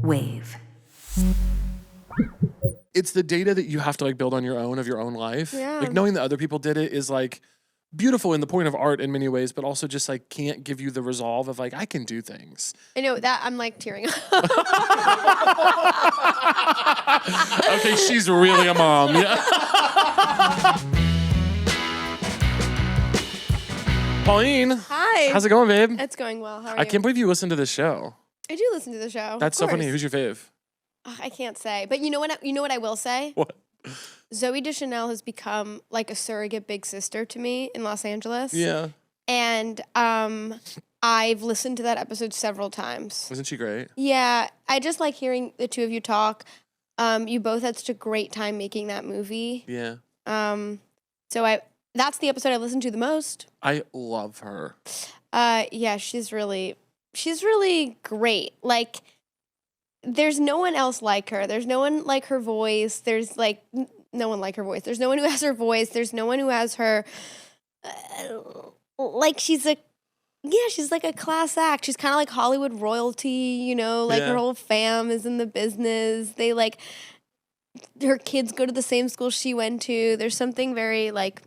Wave. It's the data that you have to like build on your own of your own life. Yeah. Like knowing that other people did it is like beautiful in the point of art in many ways, but also just like can't give you the resolve of like I can do things. I know that I'm like tearing up. Okay, she's really a mom. Yeah. Pauline. Hi. How's it going, babe? It's going well. How are you? I can't believe you listen to this show. I do listen to the show. That's so funny. Who's your fave? I can't say, but you know what? You know what I will say. What? Zoe Deschanel has become like a surrogate big sister to me in Los Angeles. Yeah. And I've listened to that episode several times. Wasn't she great? Yeah, I just like hearing the two of you talk. You both had such a great time making that movie. Yeah. So that's the episode I listened to the most. I love her. Yeah, she's really great. Like, there's no one else like her. There's no one like her voice. There's like no one like her voice. There's no one who has her voice. There's no one who has her. Like she's like a class act. She's kind of like Hollywood royalty, you know. Like her whole fam is in the business. They like her kids go to the same school she went to. There's something very like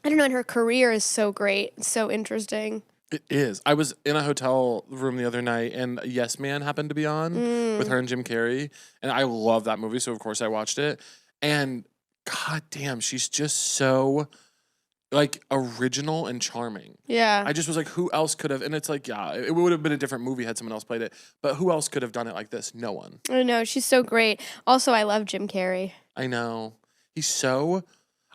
I don't know. And her career is so great. It's so interesting. It is. I was in a hotel room the other night and Yes Man happened to be on with her and Jim Carrey. And I love that movie, so of course I watched it. And god damn, she's just so like original and charming. Yeah. I just was like, who else could have? And it's like, yeah, it would have been a different movie had someone else played it. But who else could have done it like this? No one. I know. She's so great. Also, I love Jim Carrey. I know.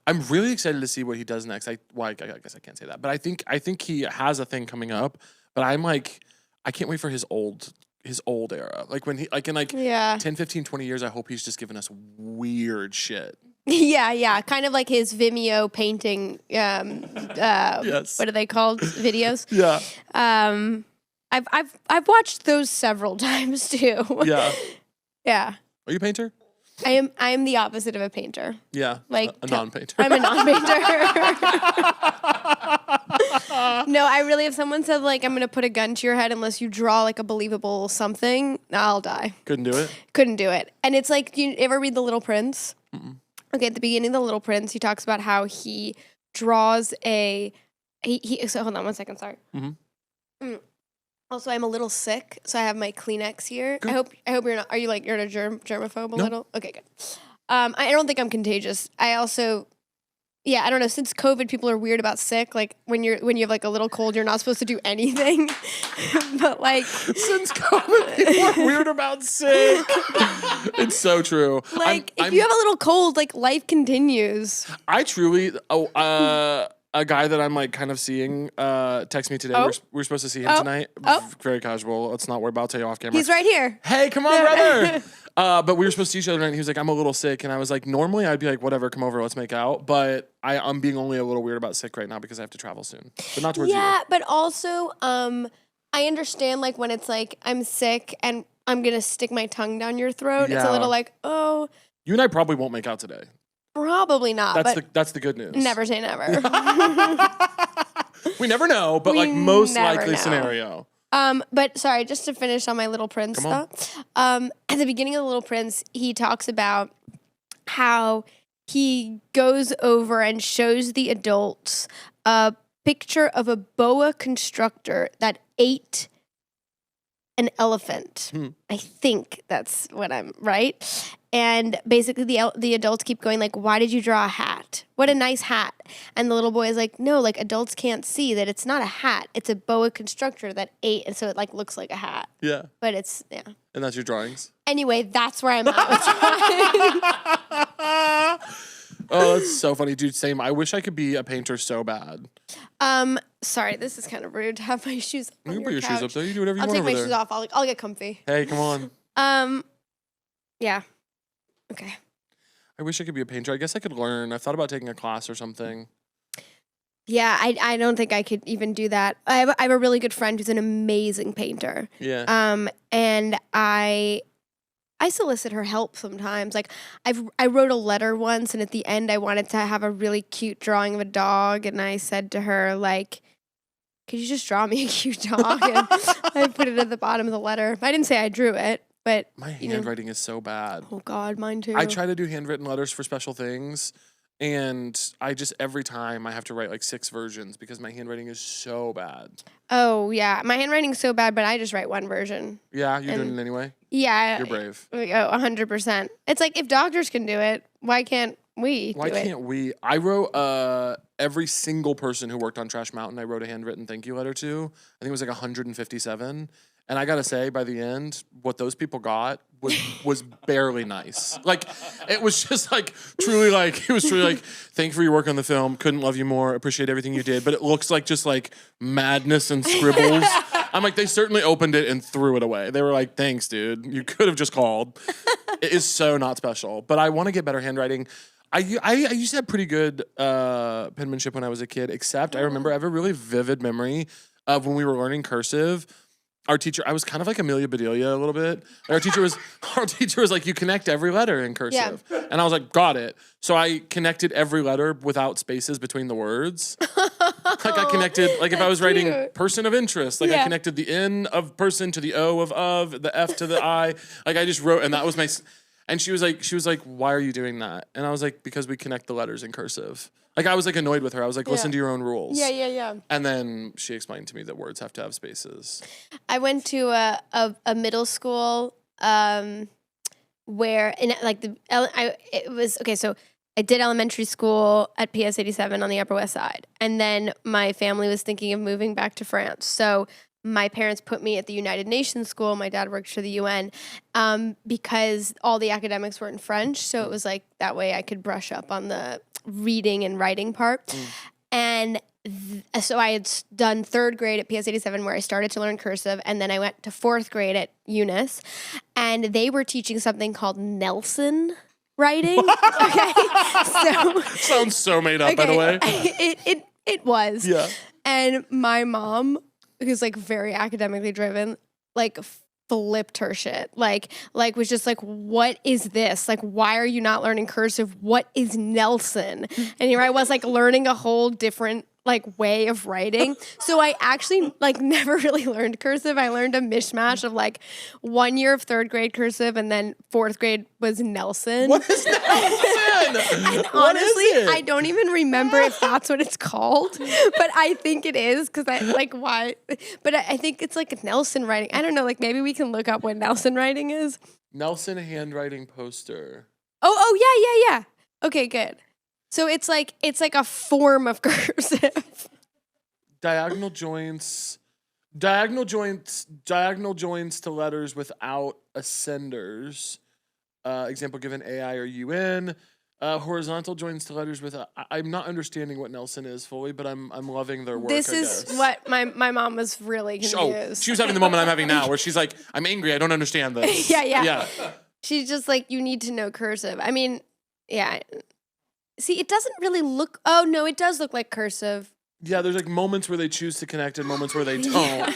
I'm really excited to see what he does next. I guess I can't say that, but I think he has a thing coming up. But I'm like, I can't wait for his old era. Like when he like in like 10, 15, 20 years, I hope he's just giving us weird shit. Yeah. Kind of like his Vimeo painting. Yes. What are they called? Videos. Yeah. I've watched those several times too. Yeah. Yeah. Are you a painter? I am the opposite of a painter. Yeah. Like a non-painter. I'm a non-painter. No, I really, if someone said like, I'm going to put a gun to your head unless you draw like a believable something, I'll die. Couldn't do it? Couldn't do it. And it's like, do you ever read The Little Prince? Mm-mm. Okay, at the beginning of The Little Prince, he talks about how he draws so hold on one second, sorry. Mm-hmm. Also, I'm a little sick, so I have my Kleenex here. Good. I hope you're not. Are you like you're a germaphobe a No. little? Okay, good. I don't think I'm contagious. I also, I don't know. Since COVID, people are weird about sick. Like when you have like a little cold, you're not supposed to do anything. But like since COVID, people are weird about sick. It's so true. Like if you have a little cold, like life continues. I truly. A guy that I'm like kind of seeing text me today. Oh. We're supposed to see him tonight. Oh. Very casual. Let's not worry about it. I'll tell you off camera. He's right here. Hey, come on, brother. But we were supposed to see each other tonight. And he was like, I'm a little sick. And I was like, normally I'd be like, whatever, come over, let's make out. But I'm being only a little weird about sick right now because I have to travel soon. But not towards you. Yeah, but also I understand like when it's like I'm sick and I'm going to stick my tongue down your throat. Yeah. It's a little like, oh. You and I probably won't make out today. Probably not. That's the good news. Never say never. We never know, but We like most never likely know. scenario. But sorry, just to finish on my Little Prince thought. At the beginning of The Little Prince, he talks about how he goes over and shows the adults a picture of a boa constrictor that ate an elephant. I think that's what I'm right. And basically the adults keep going like, why did you draw a hat? What a nice hat. And the little boy is like, no, like adults can't see that it's not a hat. It's a boa constrictor that ate. And so it like looks like a hat. Yeah. But it's, And that's your drawings? Anyway, that's where I'm at with time. Oh, that's so funny, dude. Same. I wish I could be a painter so bad. Sorry, this is kind of rude to have my shoes on You can your put your shoes couch. up there. You do whatever you I'll want take over my there. shoes off. I'll get comfy. Hey, come on. Yeah. Okay. I wish I could be a painter. I guess I could learn. I've thought about taking a class or something. Yeah, I don't think I could even do that. I have a really good friend who's an amazing painter. Yeah. And I solicit her help sometimes. Like I wrote a letter once, and at the end I wanted to have a really cute drawing of a dog, and I said to her like, could you just draw me a cute dog? And I put it at the bottom of the letter. I didn't say I drew it. But My handwriting is so bad. Oh God, mine too. I try to do handwritten letters for special things, and I just every time I have to write like 6 versions because my handwriting is so bad. Oh yeah, my handwriting's so bad, but I just write one version. Yeah, you're doing it anyway? Yeah. You're brave. Oh, 100%. It's like if doctors can do it, why can't we Why do it? can't we? I wrote every single person who worked on Trash Mountain, I wrote a handwritten thank you letter to. I think it was like 157. And I gotta say, by the end, what those people got was barely nice. Like, it was just like truly like, it was truly like, thank you for your work on the film. Couldn't love you more. Appreciate everything you did. But it looks like just like madness and scribbles. I'm like, they certainly opened it and threw it away. They were like, thanks, dude. You could have just called. It is so not special. But I want to get better handwriting. I used to have pretty good penmanship when I was a kid, except I remember I have a really vivid memory of when we were learning cursive. Our teacher, I was kind of like Amelia Bedelia a little bit. Our teacher was like, you connect every letter in cursive. Yeah. And I was like, got it. So I connected every letter without spaces between the words. Like I connected, like if I was writing person of interest, like I connected the N of person to the O of, the F to the I. Like I just wrote, and that was my, and she was like, why are you doing that? And I was like, because we connect the letters in cursive. Like I was like annoyed with her. I was like, listen to your own rules. Yeah. And then she explained to me that words have to have spaces. I went to a middle school where so I did elementary school at PS 87 on the Upper West Side, and then my family was thinking of moving back to France. So my parents put me at the United Nations school. My dad worked for the UN because all the academics were in French. So it was like that way I could brush up on the reading and writing part. And so I had done 3rd grade at PS 87 where I started to learn cursive. And then I went to 4th grade at Eunice. And they were teaching something called Nelson writing. Okay. So sounds so made up, by the way. It was. Yeah. And my mom, who's like very academically driven, like flipped her shit. Like was just like, what is this? Like, why are you not learning cursive? What is Nelson? And here I was like learning a whole different like way of writing. So I actually like never really learned cursive. I learned a mishmash of like 1 year of 3rd grade cursive and then 4th grade was Nelson. What is Nelson? And honestly, I don't even remember if that's what it's called, but I think it is because I like why. But I think it's like Nelson writing. I don't know. Like maybe we can look up what Nelson writing is. Nelson handwriting poster. Oh yeah. Okay, good. So it's like a form of cursive. Diagonal joints to letters without ascenders. Example given AI or UN. Horizontal joints to letters with I'm not understanding what Nelson is fully, but I'm loving their work. This is what my mom was really confused. She was having the moment I'm having now where she's like, I'm angry, I don't understand this. Yeah. She's just like, you need to know cursive. I mean, yeah. See, it doesn't really look... Oh, no, it does look like cursive. Yeah, there's like moments where they choose to connect and moments where they don't.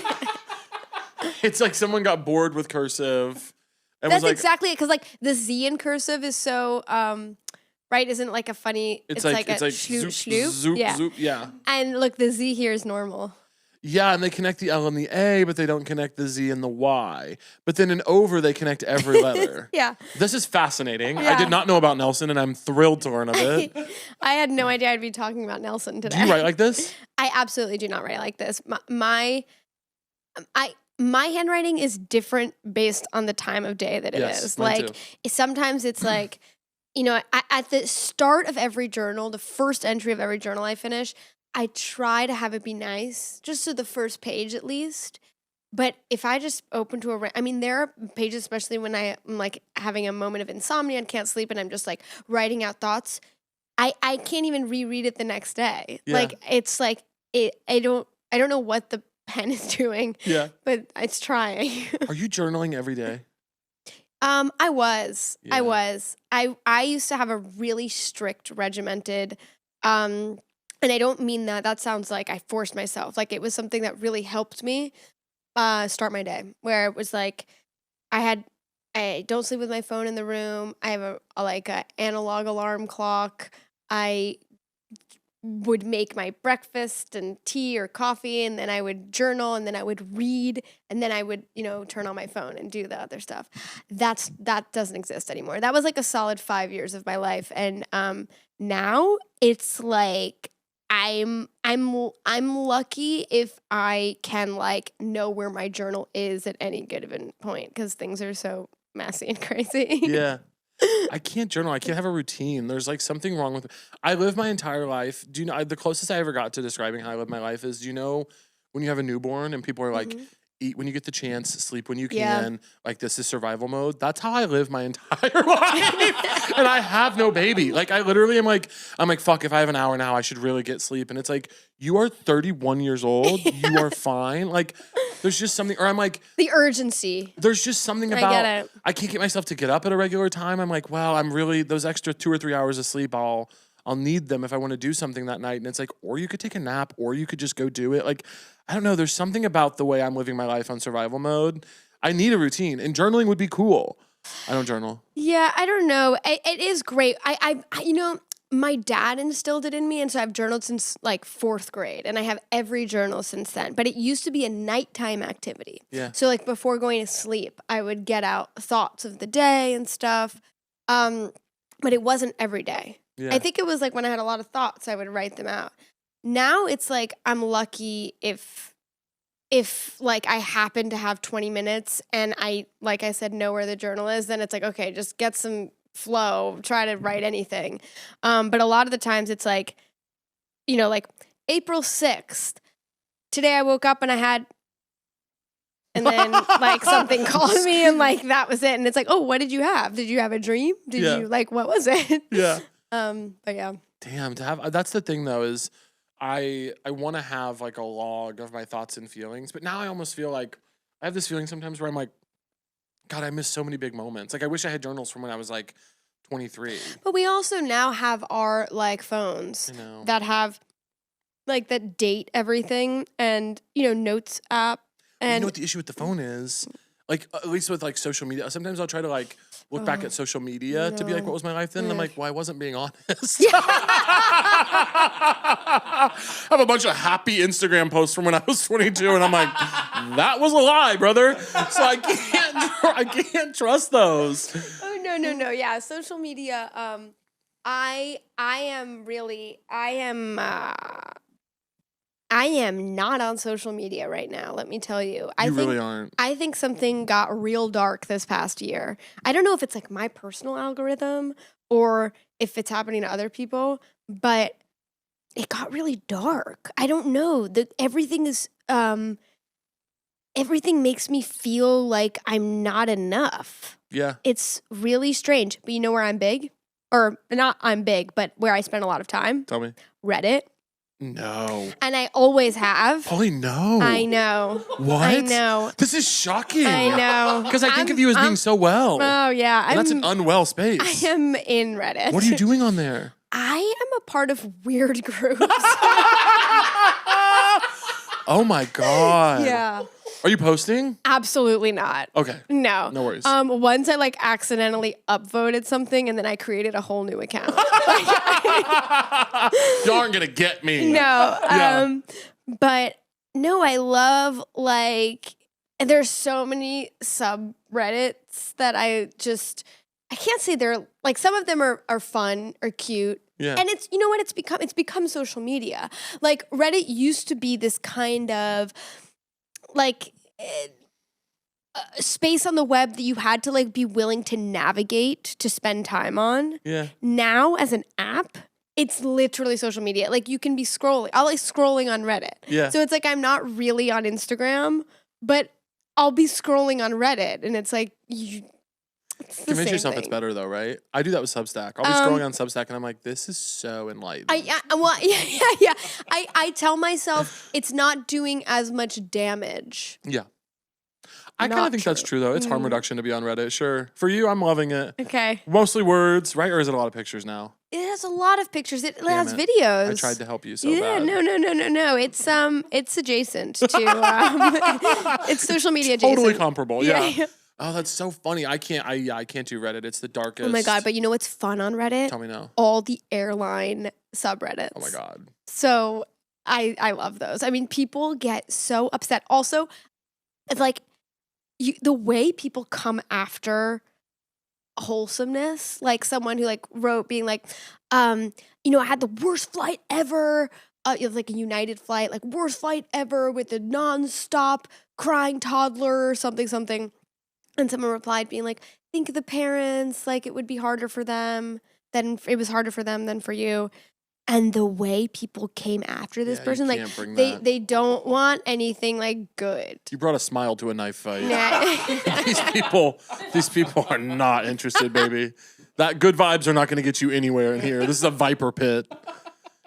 It's like someone got bored with cursive. And That's was like, exactly it, because like the Z in cursive is so... right, isn't it like a funny... It's like a shloop, zoop, zoop, yeah. And look, the Z here is normal. Yeah, and they connect the L and the A, but they don't connect the Z and the Y. But then in over, they connect every letter. Yeah. This is fascinating. Yeah. I did not know about Nelson, and I'm thrilled to learn of it. I had no idea I'd be talking about Nelson today. Do you write like this? I absolutely do not write like this. My handwriting is different based on the time of day that it is. Mine too. Sometimes it's like, at the start of every journal, the first entry of every journal I finish, I try to have it be nice, just to the first page at least. But if I just open to there are pages, especially when I'm like having a moment of insomnia and can't sleep and I'm just like writing out thoughts, I can't even reread it the next day. Yeah. Like it's like I don't know what the pen is doing. Yeah. But it's trying. Are you journaling every day? I was. Yeah. I used to have a really strict, regimented and I don't mean that. That sounds like I forced myself. Like it was something that really helped me start my day. Where it was like I don't sleep with my phone in the room. I have a analog alarm clock. I would make my breakfast and tea or coffee, and then I would journal, and then I would read, and then I would, turn on my phone and do the other stuff. That doesn't exist anymore. That was like a solid 5 years of my life, and now it's like I'm lucky if I can like know where my journal is at any given point because things are so messy and crazy. Yeah. I can't journal. I can't have a routine. There's like something wrong with I live my entire life. Do you know the closest I ever got to describing how I live my life is, do you know when you have a newborn and people are like, eat when you get the chance, sleep when you can, like this is survival mode? That's how I live my entire life. And I have no baby. Like I literally am like, fuck, if I have an hour now, I should really get sleep. And it's like, you are 31 years old. You are fine. Like there's just something, or I'm like. The urgency. There's just something about, I get it. I can't get myself to get up at a regular time. I'm like, well, I'm really, those extra 2 or 3 hours of sleep, I'll need them if I want to do something that night. And it's like, or you could take a nap or you could just go do it. Like, I don't know. There's something about the way I'm living my life on survival mode. I need a routine and journaling would be cool. I don't journal. Yeah, I don't know. It is great. I my dad instilled it in me, and so I've journaled since like 4th grade, and I have every journal since then. But it used to be a nighttime activity. Yeah. So like before going to sleep, I would get out thoughts of the day and stuff. But it wasn't every day. Yeah. I think it was like when I had a lot of thoughts, I would write them out. Now it's like I'm lucky if like I happen to have 20 minutes and I, like I said, know where the journal is, then it's like, okay, just get some flow, try to write anything. But a lot of the times it's like, like April 6th, today I woke up and I had, and then like something called me and like that was it. And it's like, oh, what did you have? Did you have a dream? Did you like, what was it? Yeah. But yeah. Damn, to have, that's the thing though, is I want to have like a log of my thoughts and feelings, but now I almost feel like I have this feeling sometimes where I'm like, God, I miss so many big moments. Like I wish I had journals from when I was like 23. But we also now have our like phones that have like that date everything and, notes app. And you know what the issue with the phone is? Like, at least with like social media, sometimes I'll try to like look back at social media to be like, what was my life then? And I'm like, well, I wasn't being honest. I have a bunch of happy Instagram posts from when I was 22, and I'm like, that was a lie, brother. So I can't trust those. Oh no. Yeah, social media. I am not on social media right now, let me tell you. You really aren't. I think something got real dark this past year. I don't know if it's like my personal algorithm or if it's happening to other people, but it got really dark. I don't know. Everything makes me feel like I'm not enough. Yeah. It's really strange. But you know where I'm big? Or not I'm big, but where I spend a lot of time? Tell me. Reddit. No. And I always have. Pauline, no. I know. What? I know. This is shocking. I know. Because I think of you as being so well. Oh, yeah. And that's an unwell space. I am in Reddit. What are you doing on there? I am a part of weird groups. Oh, my God. Yeah. Are you posting? Absolutely not. Okay. No. No worries. Once I like accidentally upvoted something and then I created a whole new account. You aren't going to get me. No. Yeah. But no, I love like, and there's so many subreddits that I can't say they're like, some of them are fun or cute. Yeah. And it's, you know what, it's become social media. Like Reddit used to be this kind of like space on the web that you had to like be willing to navigate to spend time on. Yeah. Now as an app, it's literally social media. Like you can be scrolling. I'll like scrolling on Reddit. Yeah. So it's like I'm not really on Instagram, but I'll be scrolling on Reddit, and it's like it's the Convince same yourself thing. it's better though, right? I do that with Substack. I'll be scrolling on Substack and I'm like, this is so enlightening. Yeah. I tell myself it's not doing as much damage. Yeah. I kind of think that's true though. It's harm reduction to be on Reddit. Sure. For you, I'm loving it. Okay. Mostly words, right? Or is it a lot of pictures now? It has a lot of pictures. It has it. videos. I tried to help you so yeah, bad. no. It's adjacent to it's social media Totally adjacent. comparable. Yeah. Oh, that's so funny. I can't do Reddit. It's the darkest. Oh my God. But you know what's fun on Reddit? Tell me now. All the airline subreddits. Oh my God. So I love those. I mean, people get so upset. Also, it's like the way people come after wholesomeness, like someone who like wrote being like, I had the worst flight ever. It was like a United flight, like worst flight ever with a nonstop crying toddler or something. And someone replied being like, think of the parents, like it would be harder for them it was harder for them than for you. And the way people came after this person, like they don't want anything like good. You brought a smile to a knife fight. Nah. These people are not interested, baby. That good vibes are not going to get you anywhere in here. This is a viper pit.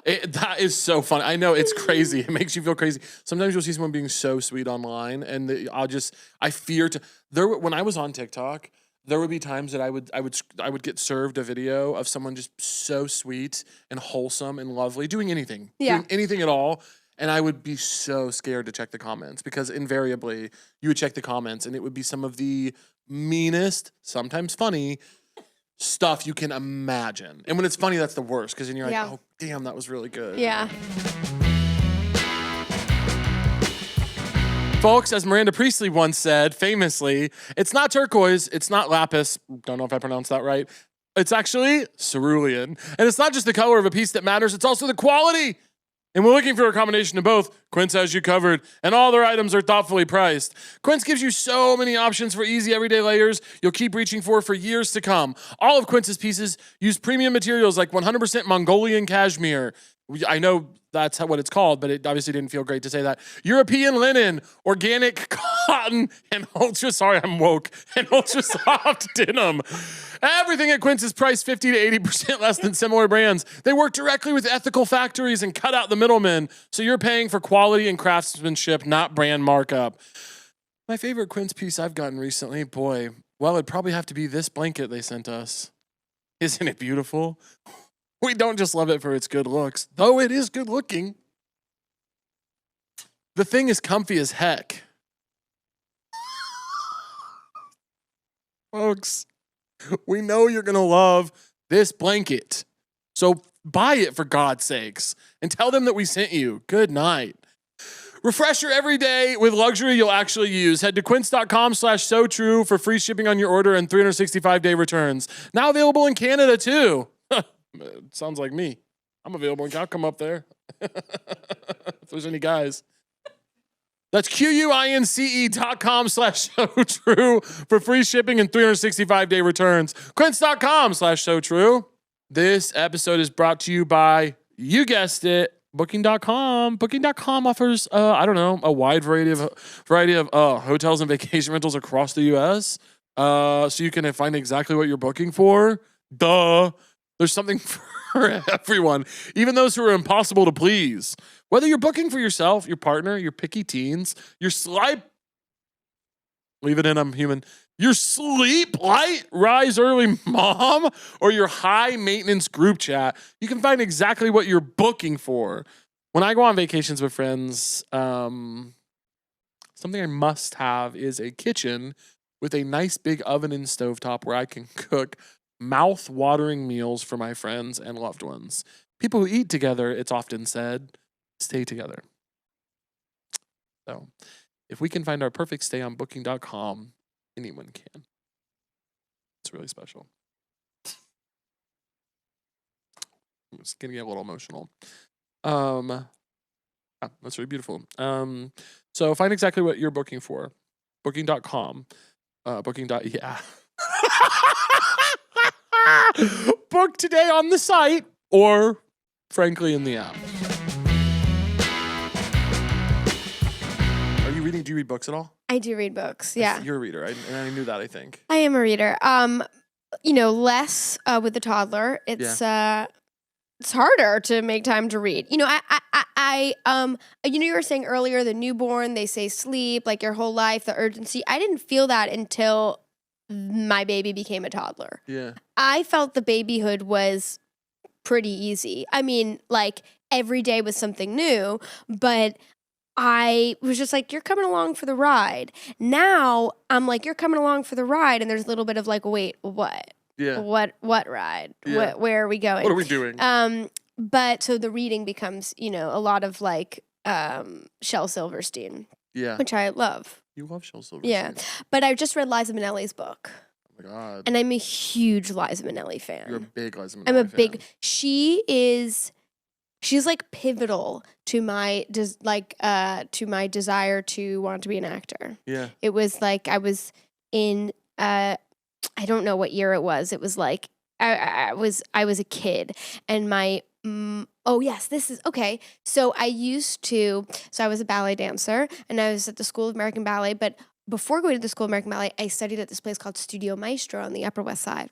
That is so funny. I know, it's crazy. It makes you feel crazy. Sometimes you'll see someone being so sweet online, and I fear to. When I was on TikTok, there would be times that I would get served a video of someone just so sweet and wholesome and lovely, doing anything at all, and I would be so scared to check the comments because invariably you would check the comments and it would be some of the meanest, sometimes funny stuff you can imagine. And when it's funny, that's the worst because then you're like, oh damn, that was really good. Yeah. Folks, as Miranda Priestley once said, famously, it's not turquoise, it's not lapis, don't know if I pronounced that right, it's actually cerulean. And it's not just the color of a piece that matters, it's also the quality. And we're looking for a combination of both. Quince has you covered, and all their items are thoughtfully priced. Quince gives you so many options for easy everyday layers you'll keep reaching for years to come. All of Quince's pieces use premium materials like 100% Mongolian cashmere. I know that's what it's called, but it obviously didn't feel great to say that. European linen, organic cotton, and ultra soft denim. Everything at Quince is priced 50 to 80% less than similar brands. They work directly with ethical factories and cut out the middlemen, so you're paying for quality and craftsmanship, not brand markup. My favorite Quince piece I've gotten recently, it'd probably have to be this blanket they sent us. Isn't it beautiful? We don't just love it for its good looks, though it is good looking. The thing is comfy as heck. Folks, we know you're going to love this blanket. So buy it for God's sakes and tell them that we sent you. Good night. Refresh your everyday with luxury you'll actually use. Head to quince.com/so-true for free shipping on your order and 365-day returns. Now available in Canada too. It sounds like me. I'm available. I'll come up there. If there's any guys. That's quince.com/so-true for free shipping and 365-day returns. Quince.com/so-true. This episode is brought to you by, you guessed it, Booking.com. Booking.com offers, a wide variety of hotels and vacation rentals across the U.S. So you can find exactly what you're booking for. Duh. There's something for everyone, even those who are impossible to please. Whether you're booking for yourself, your partner, your picky teens, your leave it in, I'm human, your sleep light, rise early mom, or your high maintenance group chat, you can find exactly what you're booking for. When I go on vacations with friends, something I must have is a kitchen with a nice big oven and stovetop where I can cook mouth-watering meals for my friends and loved ones. People who eat together, it's often said, stay together. So, if we can find our perfect stay on Booking.com, anyone can. It's really special. I'm just gonna get a little emotional. That's really beautiful. So find exactly what you're booking for. Booking.com. Yeah. Book today on the site or, frankly, in the app. Are you reading? Do you read books at all? I do read books. Yeah, you're a reader. I knew that. I think I am a reader. Less with the toddler. It's harder to make time to read. You were saying earlier the newborn. They say sleep, like your whole life, the urgency. I didn't feel that until my baby became a toddler. Yeah. I felt the babyhood was pretty easy. I mean, like every day was something new, but I was just like, you're coming along for the ride. Now I'm like, you're coming along for the ride. And there's a little bit of like, wait, what? Yeah. What ride? Yeah. Where are we going? What are we doing? But so the reading becomes, a lot of like Shel Silverstein. Yeah. Which I love. You love Shel Silverstein. Yeah. But I just read Liza Minnelli's book. Oh my God. And I'm a huge Liza Minnelli fan. You're a big Liza Minnelli I'm a fan. big, she's like pivotal to my desire to want to be an actor. Yeah. It was like I was in I don't know what year it was. It was like I was a kid and my oh yes, this is okay. So I was a ballet dancer and I was at the School of American Ballet, but before going to the School of American Ballet, I studied at this place called Studio Maestro on the Upper West Side.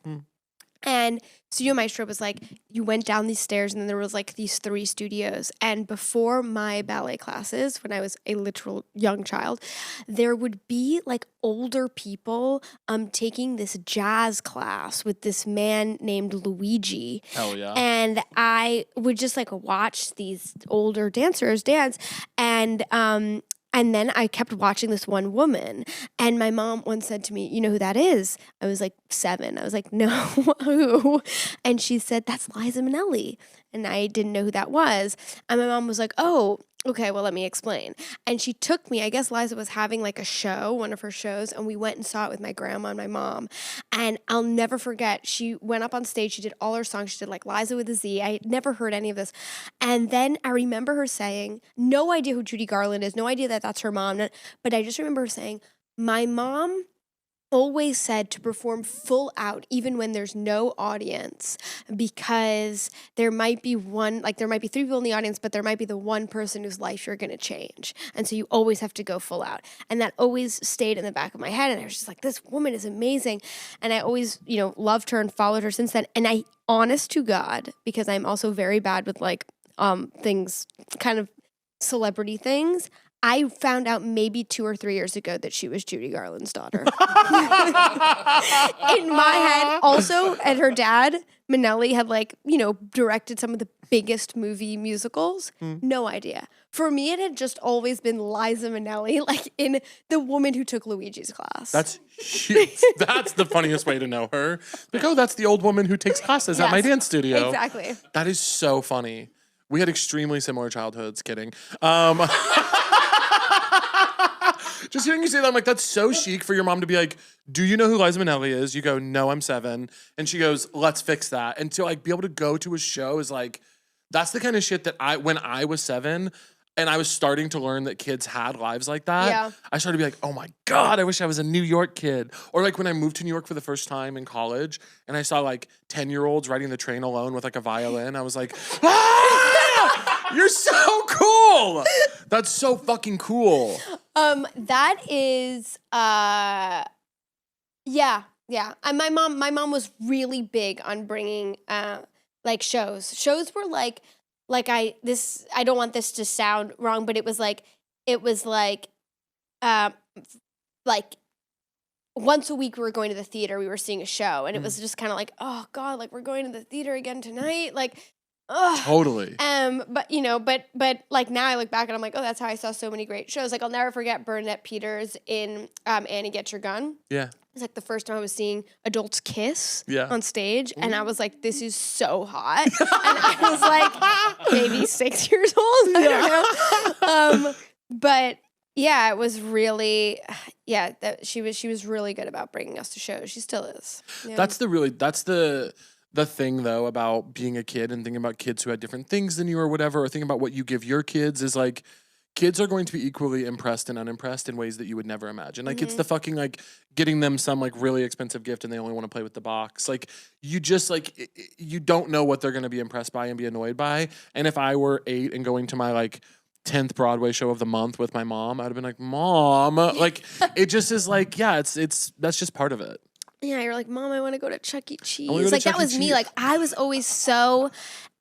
And Studio Maestro was like, you went down these stairs and then there was like these 3 studios. And before my ballet classes, when I was a literal young child, there would be like older people taking this jazz class with this man named Luigi. Hell yeah. And I would just like watch these older dancers dance. And then I kept watching this one woman. And my mom once said to me, you know who that is? I was like 7. I was like, no, who? And she said, that's Liza Minnelli. And I didn't know who that was. And my mom was like, oh, okay, well, let me explain. And she took me, I guess Liza was having like a show, one of her shows, and we went and saw it with my grandma and my mom. And I'll never forget, she went up on stage, she did all her songs, she did like Liza with a Z. I had never heard any of this. And then I remember her saying, no idea who Judy Garland is, no idea that that's her mom, but I just remember her saying, my mom always said to perform full out even when there's no audience because there might be 3 people in the audience, but there might be the one person whose life you're going to change. And so you always have to go full out. And that always stayed in the back of my head. And I was just like, this woman is amazing. And I always, loved her and followed her since then. And I, honest to God, because I'm also very bad with like things, kind of celebrity things, I found out maybe 2 or 3 years ago that she was Judy Garland's daughter. In my head, also, and her dad, Minnelli, had directed some of the biggest movie musicals. No idea. For me, it had just always been Liza Minnelli, like in The Woman Who Took Luigi's Class. That's that's the funniest way to know her. Like, oh, that's the old woman who takes classes at my dance studio. Exactly. That is so funny. We had extremely similar childhoods. Kidding. Just hearing you say that, I'm like, that's so chic for your mom to be like, do you know who Liza Minnelli is? You go, no, I'm 7. And she goes, let's fix that. And to like be able to go to a show is like, that's the kind of shit that when I was 7 and I was starting to learn that kids had lives like that, I started to be like, oh my God, I wish I was a New York kid. Or like when I moved to New York for the first time in college and I saw like 10-year-olds riding the train alone with like a violin, I was like, you're so cool. That's so fucking cool. That is, yeah. And my mom was really big on bringing, like shows. Shows were like I don't want this to sound wrong, but it was like once a week we were going to the theater, we were seeing a show, and it was just kind of like, oh God, like we're going to the theater again tonight, like. Ugh. Totally. But like now I look back and I'm like, oh, that's how I saw so many great shows. Like I'll never forget Bernadette Peters in Annie Get Your Gun. Yeah. It was like the first time I was seeing adults kiss on stage, and I was like, this is so hot. And I was like maybe 6 years old. I don't know. But yeah, it was really that she was really good about bringing us to shows. She still is. Yeah. That's the thing, though, about being a kid and thinking about kids who had different things than you or whatever, or thinking about what you give your kids is like, kids are going to be equally impressed and unimpressed in ways that you would never imagine. Like, it's the fucking, like, getting them some, like, really expensive gift and they only want to play with the box. Like, you just, like, you don't know what they're going to be impressed by and be annoyed by. And if I were 8 and going to my, like, 10th Broadway show of the month with my mom, I would have been like, Mom. Like, it just is like, yeah, it's that's just part of it. Yeah, you're like, Mom, I want to go to Chuck E. Cheese. Like, that was me. Like, I was always so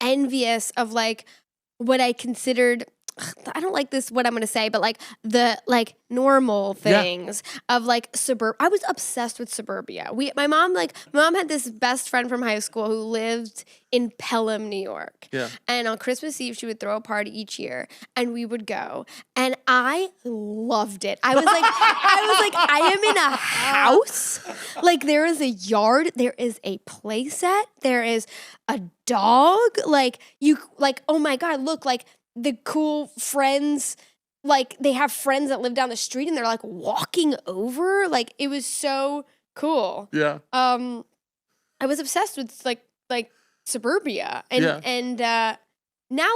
envious of, like, what I considered I don't like this, what I'm going to say, but like the like normal things of like I was obsessed with suburbia. My mom had this best friend from high school who lived in Pelham, New York. Yeah. And on Christmas Eve, she would throw a party each year and we would go. And I loved it. I was like, I am in a house. Like there is a yard, there is a play set, there is a dog. Like oh my God, look, like the cool friends, like they have friends that live down the street and they're like walking over. Like it was so cool. Yeah. I was obsessed with like suburbia and now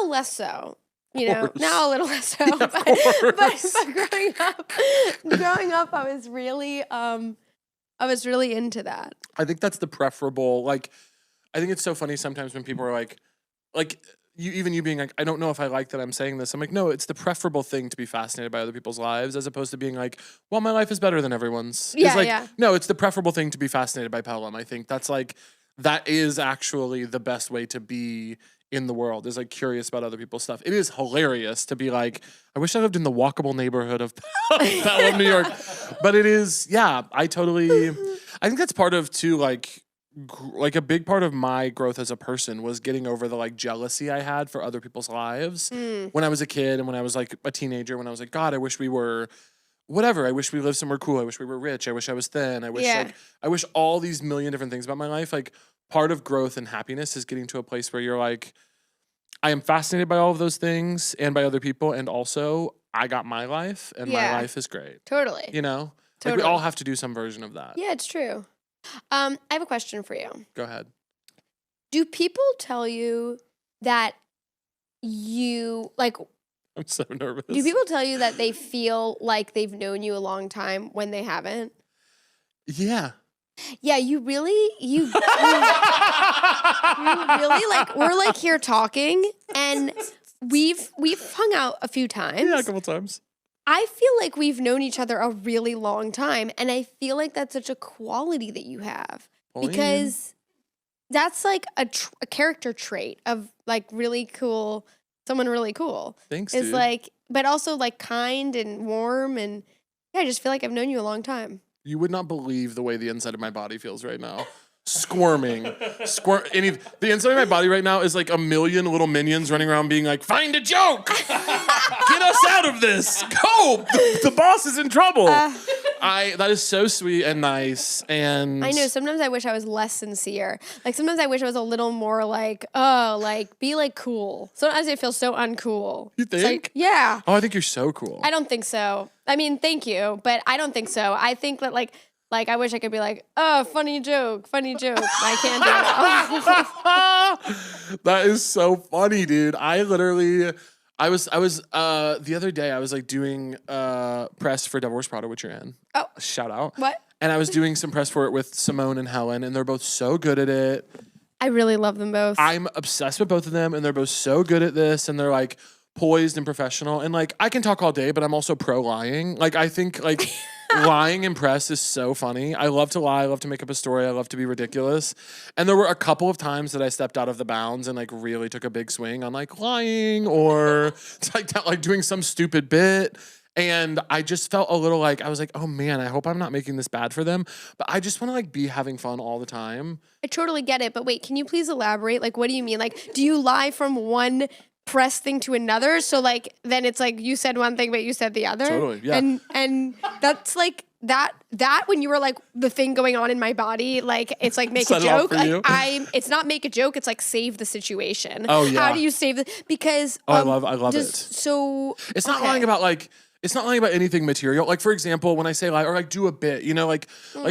less so. You know, now a little less so. Yeah, but growing up, I was really into that. I think that's the preferable. Like, I think it's so funny sometimes when people are like you being like, I don't know if I like that I'm saying this. I'm like, no, it's the preferable thing to be fascinated by other people's lives as opposed to being like, well, my life is better than everyone's. Yeah, it's like, yeah. No, it's the preferable thing to be fascinated by Pelham. I think that is actually the best way to be in the world, is like curious about other people's stuff. It is hilarious to be like, I wish I lived in the walkable neighborhood of Pelham, New York. But it is, I think that's part of too, like a big part of my growth as a person was getting over the like jealousy I had for other people's lives when I was a kid and when I was like a teenager, when I was like, God, I wish we were whatever. I wish we lived somewhere cool. I wish we were rich. I wish I was thin. I wish all these million different things about my life. Like part of growth and happiness is getting to a place where you're like, I am fascinated by all of those things and by other people. And also I got my life and my life is great. Totally. You know, totally. Like we all have to do some version of that. Yeah, it's true. I have a question for you. Go ahead. Do people tell you that you like? I'm so nervous. Do people tell you that they feel like they've known you a long time when they haven't? Yeah. Yeah, you really like we're like here talking and we've hung out a few times. Yeah, a couple times. I feel like we've known each other a really long time, and I feel like that's such a quality that you have. Pauline. Because that's like a character trait of like really cool, someone really cool. Thanks, It's dude. like, but also like kind and warm, and yeah, I just feel like I've known you a long time. You would not believe the way the inside of my body feels right now. Squirming. The inside of my body right now is like a million little minions running around being like, find a joke! Get us out of this! Go! The boss is in trouble! That is so sweet and nice, and... I know, sometimes I wish I was less sincere. Like, sometimes I wish I was a little more like, oh, like, be like cool. Sometimes I feel so uncool. You think? Like, yeah. Oh, I think you're so cool. I don't think so. I mean, thank you, but I don't think so. I think that like I wish I could be like, oh, funny joke. I can't do that. That is so funny, dude. I was the other day I was like doing press for Devil Wears Prada, which you're in. Oh. Shout out. What? And I was doing some press for it with Simone and Helen, and they're both so good at it. I really love them both. I'm obsessed with both of them, and they're both so good at this, and they're like poised and professional. And like I can talk all day, but I'm also pro lying. Like I think like lying in press is so funny. I love to lie. I love to make up a story. I love to be ridiculous. And there were a couple of times that I stepped out of the bounds and like really took a big swing on like lying or like doing some stupid bit. And I just felt a little like, I was like, oh man, I hope I'm not making this bad for them. But I just want to like be having fun all the time. I totally get it. But wait, can you please elaborate? Like, what do you mean? Like, do you lie from one press thing to another? So like, then it's like you said one thing, but you said the other. Totally, yeah. And that's like that when you were like the thing going on in my body, like it's like make a Set it off joke. for you. It's not make a joke. It's like save the situation. Oh, yeah. How do you save the? Because I love it. So it's not okay. lying about like. It's not lying about anything material. Like, for example, when I say lie or like do a bit, you know, like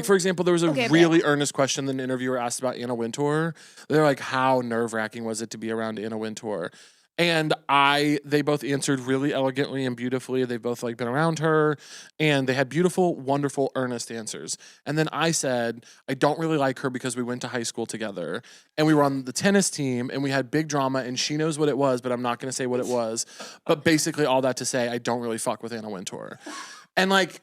for example, there was a really earnest question that an interviewer asked about Anna Wintour. They're like, how nerve-wracking was it to be around Anna Wintour? And they both answered really elegantly and beautifully. They've both like been around her and they had beautiful, wonderful, earnest answers. And then I said, I don't really like her because we went to high school together and we were on the tennis team and we had big drama and she knows what it was, but I'm not going to say what it was. But basically all that to say, I don't really fuck with Anna Wintour. And like,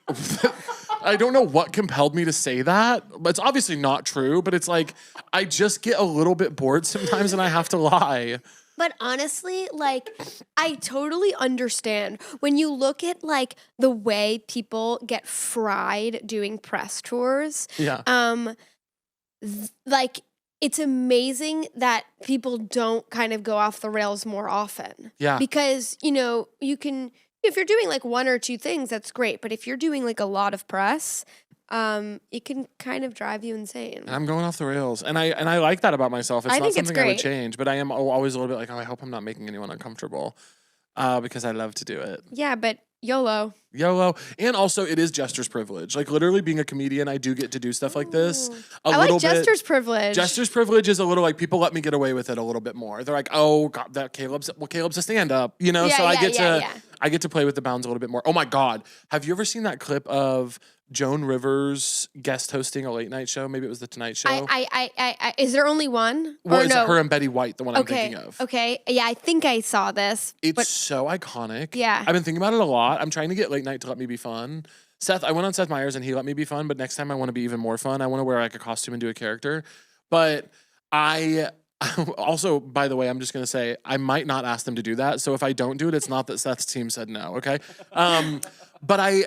I don't know what compelled me to say that, but it's obviously not true, but it's like, I just get a little bit bored sometimes and I have to lie. But honestly, like, I totally understand when you look at like the way people get fried doing press tours. Yeah. Like, it's amazing that people don't kind of go off the rails more often. Yeah. Because, you know, you can, if you're doing like one or two things, that's great. But if you're doing like a lot of press, it can kind of drive you insane. And I'm going off the rails. And I like that about myself. It's I not think it's something I would great. change, but I am always a little bit like, oh, I hope I'm not making anyone uncomfortable. Because I love to do it. Yeah, but YOLO. YOLO. And also, it is Jester's privilege. Like, literally being a comedian, I do get to do stuff like this. I like Jester's privilege. Jester's privilege is a little like, people let me get away with it a little bit more. They're like, oh, God, Caleb's a stand-up, you know? Yeah, so I yeah. get to play with the bounds a little bit more. Oh, my God. Have you ever seen that clip of Joan Rivers guest hosting a late night show? Maybe it was the Tonight Show. I is there only one? Well, or it's no? her and Betty White, the one I'm thinking of. Okay. Yeah, I think I saw this. It's so iconic. Yeah. I've been thinking about it a lot. I'm trying to get late night to let me be fun. I went on Seth Meyers and he let me be fun, but next time I want to be even more fun. I want to wear like a costume and do a character. But I also, by the way, I'm just going to say, I might not ask them to do that. So if I don't do it, it's not that Seth's team said no, okay? But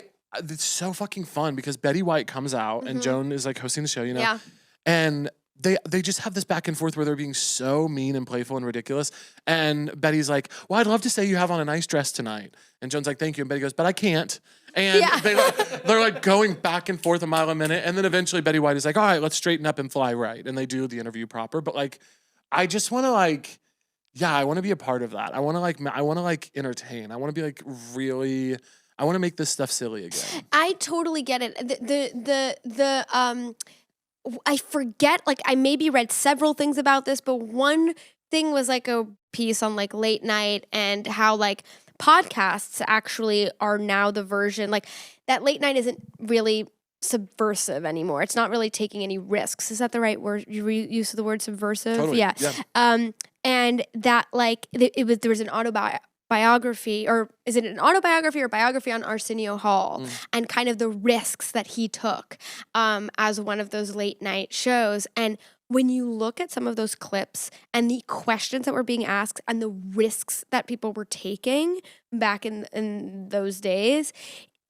it's so fucking fun because Betty White comes out and Joan is like hosting the show, you know? Yeah. And they just have this back and forth where they're being so mean and playful and ridiculous. And Betty's like, well, I'd love to say you have on a nice dress tonight. And Joan's like, thank you. And Betty goes, but I can't. And they're like going back and forth a mile a minute. And then eventually Betty White is like, all right, let's straighten up and fly right. And they do the interview proper. But like, I just want to like, yeah, I want to be a part of that. I want to like entertain. I want to be like really, I want to make this stuff silly again. I totally get it. I forget, like, I maybe read several things about this, but one thing was like a piece on like late night and how like podcasts actually are now the version, like that late night isn't really subversive anymore. It's not really taking any risks. Is that the right word? Use of the word subversive? Totally. Yeah. And that like, there was an biography, or is it an autobiography or biography on Arsenio Hall and kind of the risks that he took as one of those late night shows. And when you look at some of those clips and the questions that were being asked and the risks that people were taking back in those days,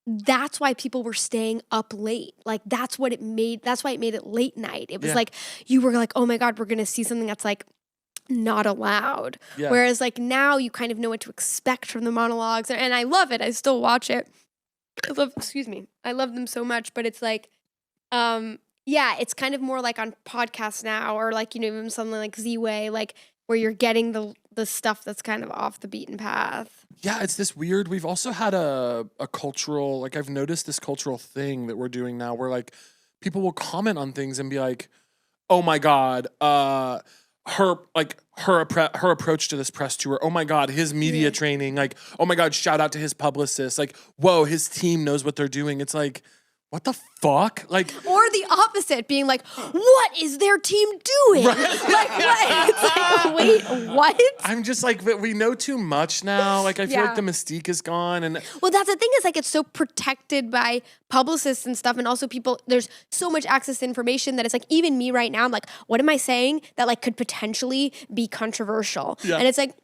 that's why people were staying up late. Like that's why it made it late night. It was like, you were like, oh my God, we're going to see something that's like not allowed. Yeah. Whereas like now you kind of know what to expect from the monologues, and I love it. I still watch it. I love them so much, but it's like, yeah, it's kind of more like on podcasts now, or like, you know, even something like Z-Way, like where you're getting the stuff that's kind of off the beaten path. Yeah, it's this weird, we've also had a cultural, like I've noticed this cultural thing that we're doing now where like people will comment on things and be like, oh my God, her approach to this press tour. Oh my God, his media training. Like, oh my God, shout out to his publicist. Like, whoa, his team knows what they're doing. It's like, what the fuck? Like, or the opposite, being like, what is their team doing? Right. Like, what? It's like, wait, what? I'm just like, we know too much now. Like, I feel like the mystique is gone. And well, that's the thing, is like, it's so protected by publicists and stuff. And also people, there's so much access to information that it's like, even me right now, I'm like, what am I saying that like could potentially be controversial? Yeah. And it's like,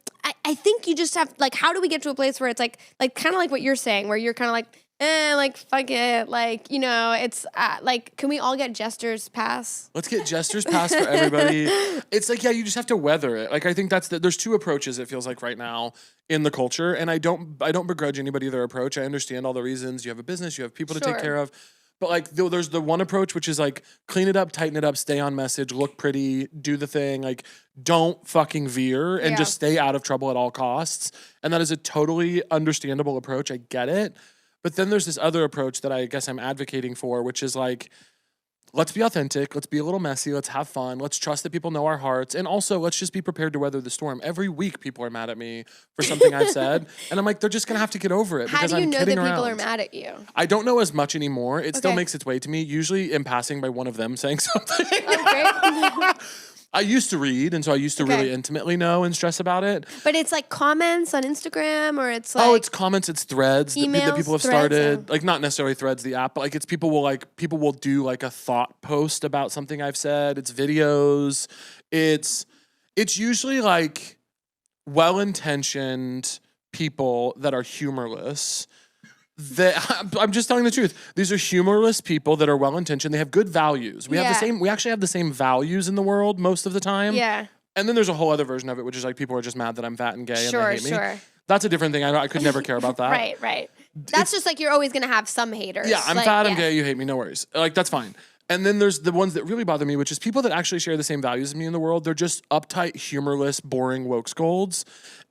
I think you just have, like, how do we get to a place where it's like kind of like what you're saying, where you're kind of like, like, fuck it. Like, you know, it's like, can we all get Jester's pass? Let's get Jester's pass for everybody. It's like, yeah, you just have to weather it. Like, I think there's two approaches, it feels like right now in the culture. And I don't begrudge anybody their approach. I understand all the reasons. You have a business, you have people to take care of. But like, there's the one approach, which is like, clean it up, tighten it up, stay on message, look pretty, do the thing. Like, don't fucking veer and just stay out of trouble at all costs. And that is a totally understandable approach. I get it. But then there's this other approach that I guess I'm advocating for, which is like, let's be authentic. Let's be a little messy. Let's have fun. Let's trust that people know our hearts. And also, let's just be prepared to weather the storm. Every week, people are mad at me for something I've said. And I'm like, they're just going to have to get over it. How because do you I'm know kidding that people around. are mad at you? I don't know as much anymore. It still makes its way to me, usually in passing by one of them saying something. Oh, great. I used to read, and so I used to really intimately know and stress about it. But it's like comments on Instagram, or it's like... Oh, it's comments, it's threads that people have started. Like, not necessarily Threads, the app, but like, it's people will do like a thought post about something I've said. It's videos. It's usually like well-intentioned people that are humorless. I'm just telling the truth. These are humorless people that are well-intentioned. They have good values. We actually have the same values in the world most of the time. Yeah. And then there's a whole other version of it, which is like people are just mad that I'm fat and gay and they hate me. Sure. That's a different thing. I could never care about that. Right. That's just like you're always going to have some haters. Yeah, I'm fat, I'm gay, you hate me, no worries. Like, that's fine. And then there's the ones that really bother me, which is people that actually share the same values as me in the world. They're just uptight, humorless, boring woke scolds.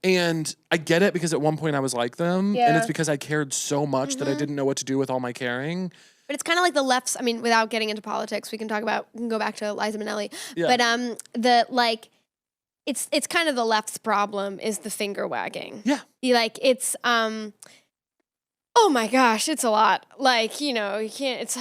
And I get it because at one point I was like them. Yeah. And it's because I cared so much that I didn't know what to do with all my caring. But it's kind of like the left's, I mean, without getting into politics, we can go back to Liza Minnelli. Yeah. But it's kind of the left's problem is the finger wagging. Yeah. It's oh my gosh, it's a lot. Like, you can't, it's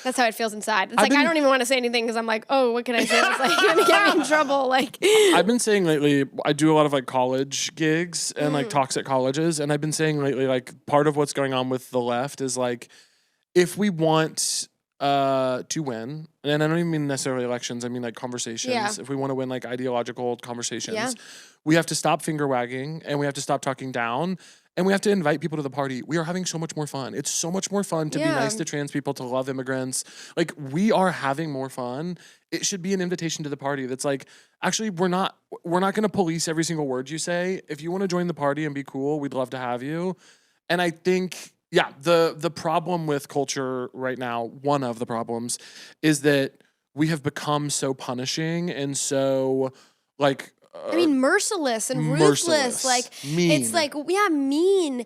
that's how it feels inside. It's I don't even want to say anything because I'm like, oh, what can I say? It's like, you're going to get me in trouble. Like, I've been saying lately, I do a lot of like college gigs and like talks at colleges. And I've been saying lately, like part of what's going on with the left is like, if we want to win, and I don't even mean necessarily elections, I mean like conversations. Yeah. If we want to win like ideological conversations, Yeah. we have to stop finger wagging and we have to stop talking down. And we have to invite people to the party. We are having so much more fun. It's so much more fun to be nice to trans people, to love immigrants. Like, we are having more fun. It should be an invitation to the party that's like, actually, we're not going to police every single word you say. If you want to join the party and be cool, we'd love to have you. And I think, the problem with culture right now, one of the problems, is that we have become so punishing and so, like, I mean, merciless and ruthless. Like, mean. It's like, mean.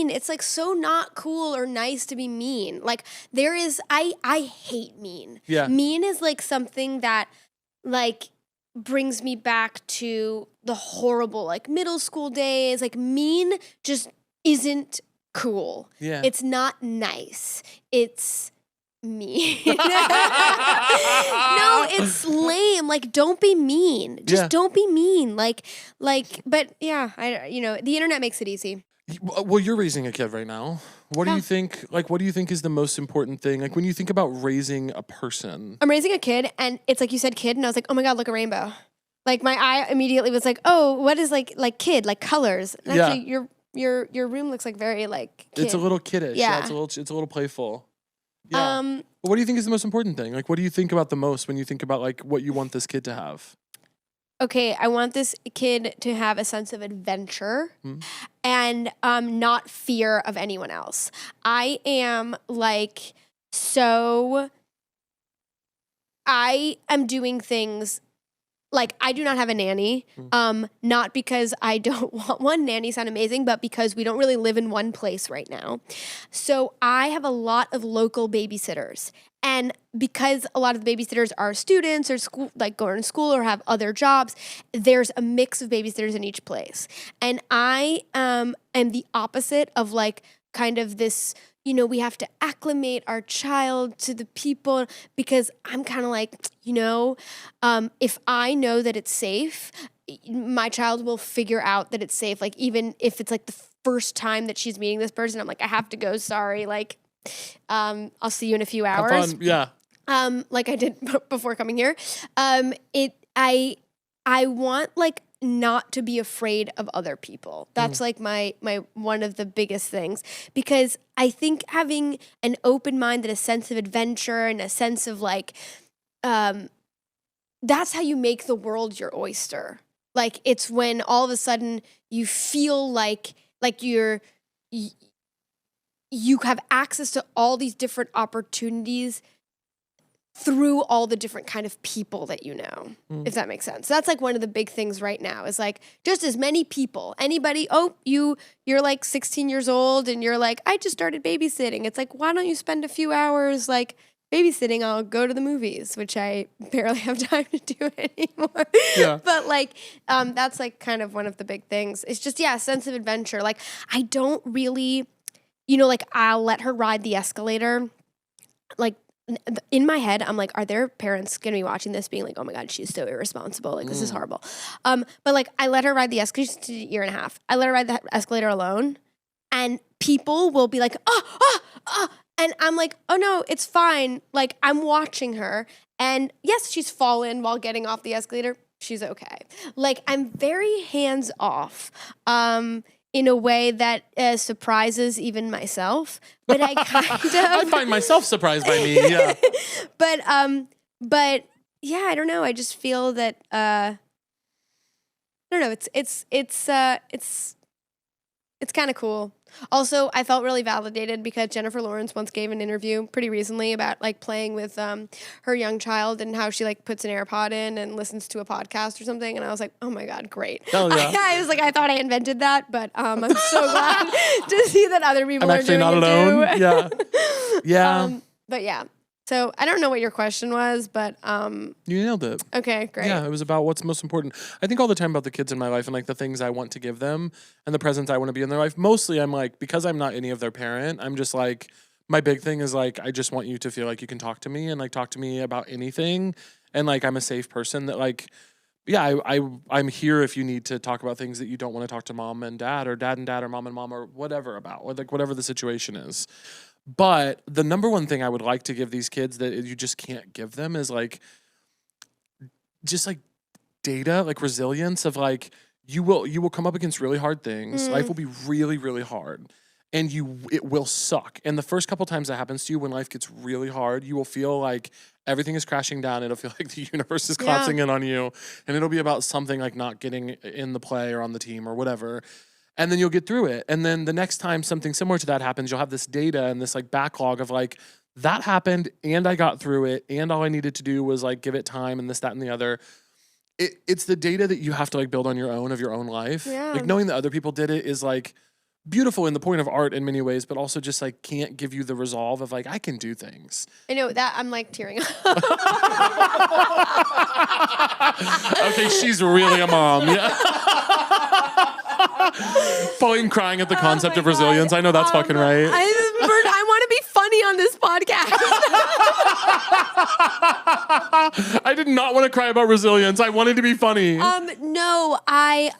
It's like so not cool or nice to be mean. Like, I hate mean. Yeah. Mean is like something that like brings me back to the horrible like middle school days. Like, mean just isn't cool. Yeah. It's not nice. It's mean. No, it's lame. Like, don't be mean. Just don't be mean. Like, but yeah, the internet makes it easy. Well, you're raising a kid right now. What do you think? Like, what do you think is the most important thing? Like, when you think about raising a person, I'm raising a kid, and it's like you said, kid, and I was like, oh my god, look, a rainbow. Like, my eye immediately was like, oh, what is like kid, like colors? And actually, your room looks like very like kid. It's a little kiddish. Yeah. It's a little playful. Yeah. What do you think is the most important thing? Like, what do you think about the most when you think about like what you want this kid to have? Okay, I want this kid to have a sense of adventure and not fear of anyone else. I am like, so I am doing things like, I do not have a nanny, not because I don't want one. Nannies sound amazing, but because we don't really live in one place right now. So I have a lot of local babysitters. And because a lot of the babysitters are students or school, like going to school or have other jobs, there's a mix of babysitters in each place. And I am the opposite of like kind of this, we have to acclimate our child to the people, because I'm kind of like, if I know that it's safe, my child will figure out that it's safe. Like, even if it's like the first time that she's meeting this person, I'm like, I have to go, sorry. Like, I'll see you in a few hours. Have fun. Yeah. Like I did before coming here. I want like not to be afraid of other people. That's like my one of the biggest things, because I think having an open mind and a sense of adventure and a sense of like, that's how you make the world your oyster. Like, it's when all of a sudden you feel like you have access to all these different opportunities through all the different kind of people that you know, if that makes sense. That's like one of the big things right now is like just as many people, anybody, you're like 16 years old and you're like, I just started babysitting. It's like, why don't you spend a few hours like babysitting? I'll go to the movies, which I barely have time to do anymore. Yeah. But like, that's like kind of one of the big things. It's just, a sense of adventure. Like, I don't really, like I'll let her ride the escalator. Like, in my head, I'm like, are their parents going to be watching this being like, oh my God, she's so irresponsible. Like, this is horrible. But like, I let her ride the escalator. She's a year and a half. I let her ride the escalator alone. And people will be like, and I'm like, oh no, it's fine. Like, I'm watching her. And yes, she's fallen while getting off the escalator. she's okay. Like, I'm very hands off. In a way that surprises even myself, but I kind of I find myself surprised by me. Yeah, but yeah, I don't know. I just feel that I don't know. It's kind of cool. Also, I felt really validated because Jennifer Lawrence once gave an interview pretty recently about like playing with her young child and how she like puts an AirPod in and listens to a podcast or something. And I was like, oh my God, great. Oh, yeah. I was like, I thought I invented that, but I'm so glad to see that other people I'm are doing actually not it alone. too. Yeah, yeah. But yeah. So I don't know what your question was, but You nailed it. okay, great. Yeah, it was about what's most important. I think all the time about the kids in my life and like the things I want to give them and the presents I want to be in their life. Mostly I'm like, because I'm not any of their parent, I'm just like, my big thing is like, I just want you to feel like you can talk to me and like talk to me about anything. And like, I'm a safe person that like, yeah, I'm here if you need to talk about things that you don't want to talk to mom and dad or mom and mom or whatever about, or like whatever the situation is. But the number one thing I would like to give these kids that you just can't give them is like, just like data, like resilience of like, you will come up against really hard things. Life will be really, really hard and it will suck. And the first couple times that happens to you when life gets really hard, you will feel like everything is crashing down. It'll feel like the universe is collapsing in on you. And it'll be about something like not getting in the play or on the team or whatever. And then you'll get through it. And then the next time something similar to that happens, you'll have this data and this like backlog of like, that happened and I got through it. And all I needed to do was like give it time and this, that, and the other. It's the data that you have to like build on your own of your own life. Yeah. Like knowing that other people did it is like beautiful in the point of art in many ways, but also just like can't give you the resolve of like, I can do things. I know that I'm like tearing up. Okay, she's really a mom. Yeah. Pauline crying at the concept of resilience. I know that's fucking right. I want to be funny on this podcast. I did not want to cry about resilience. I wanted to be funny. No, I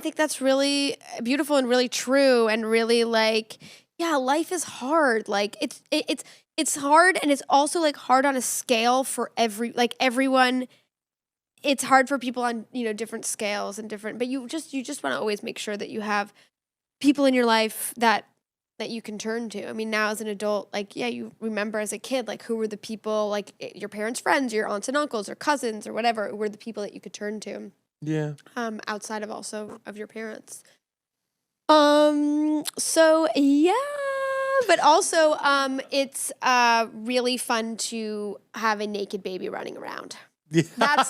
think that's really beautiful and really true and really like, yeah, life is hard. Like it's hard and it's also like hard on a scale for everyone. It's hard for people on, different scales and different, but you just want to always make sure that you have people in your life that you can turn to. I mean, now as an adult, like, yeah, you remember as a kid, like who were the people, like your parents' friends, your aunts and uncles or cousins or whatever, were the people that you could turn to. Yeah. Outside of also of your parents. So yeah, but also, it's, really fun to have a naked baby running around. Yeah. That's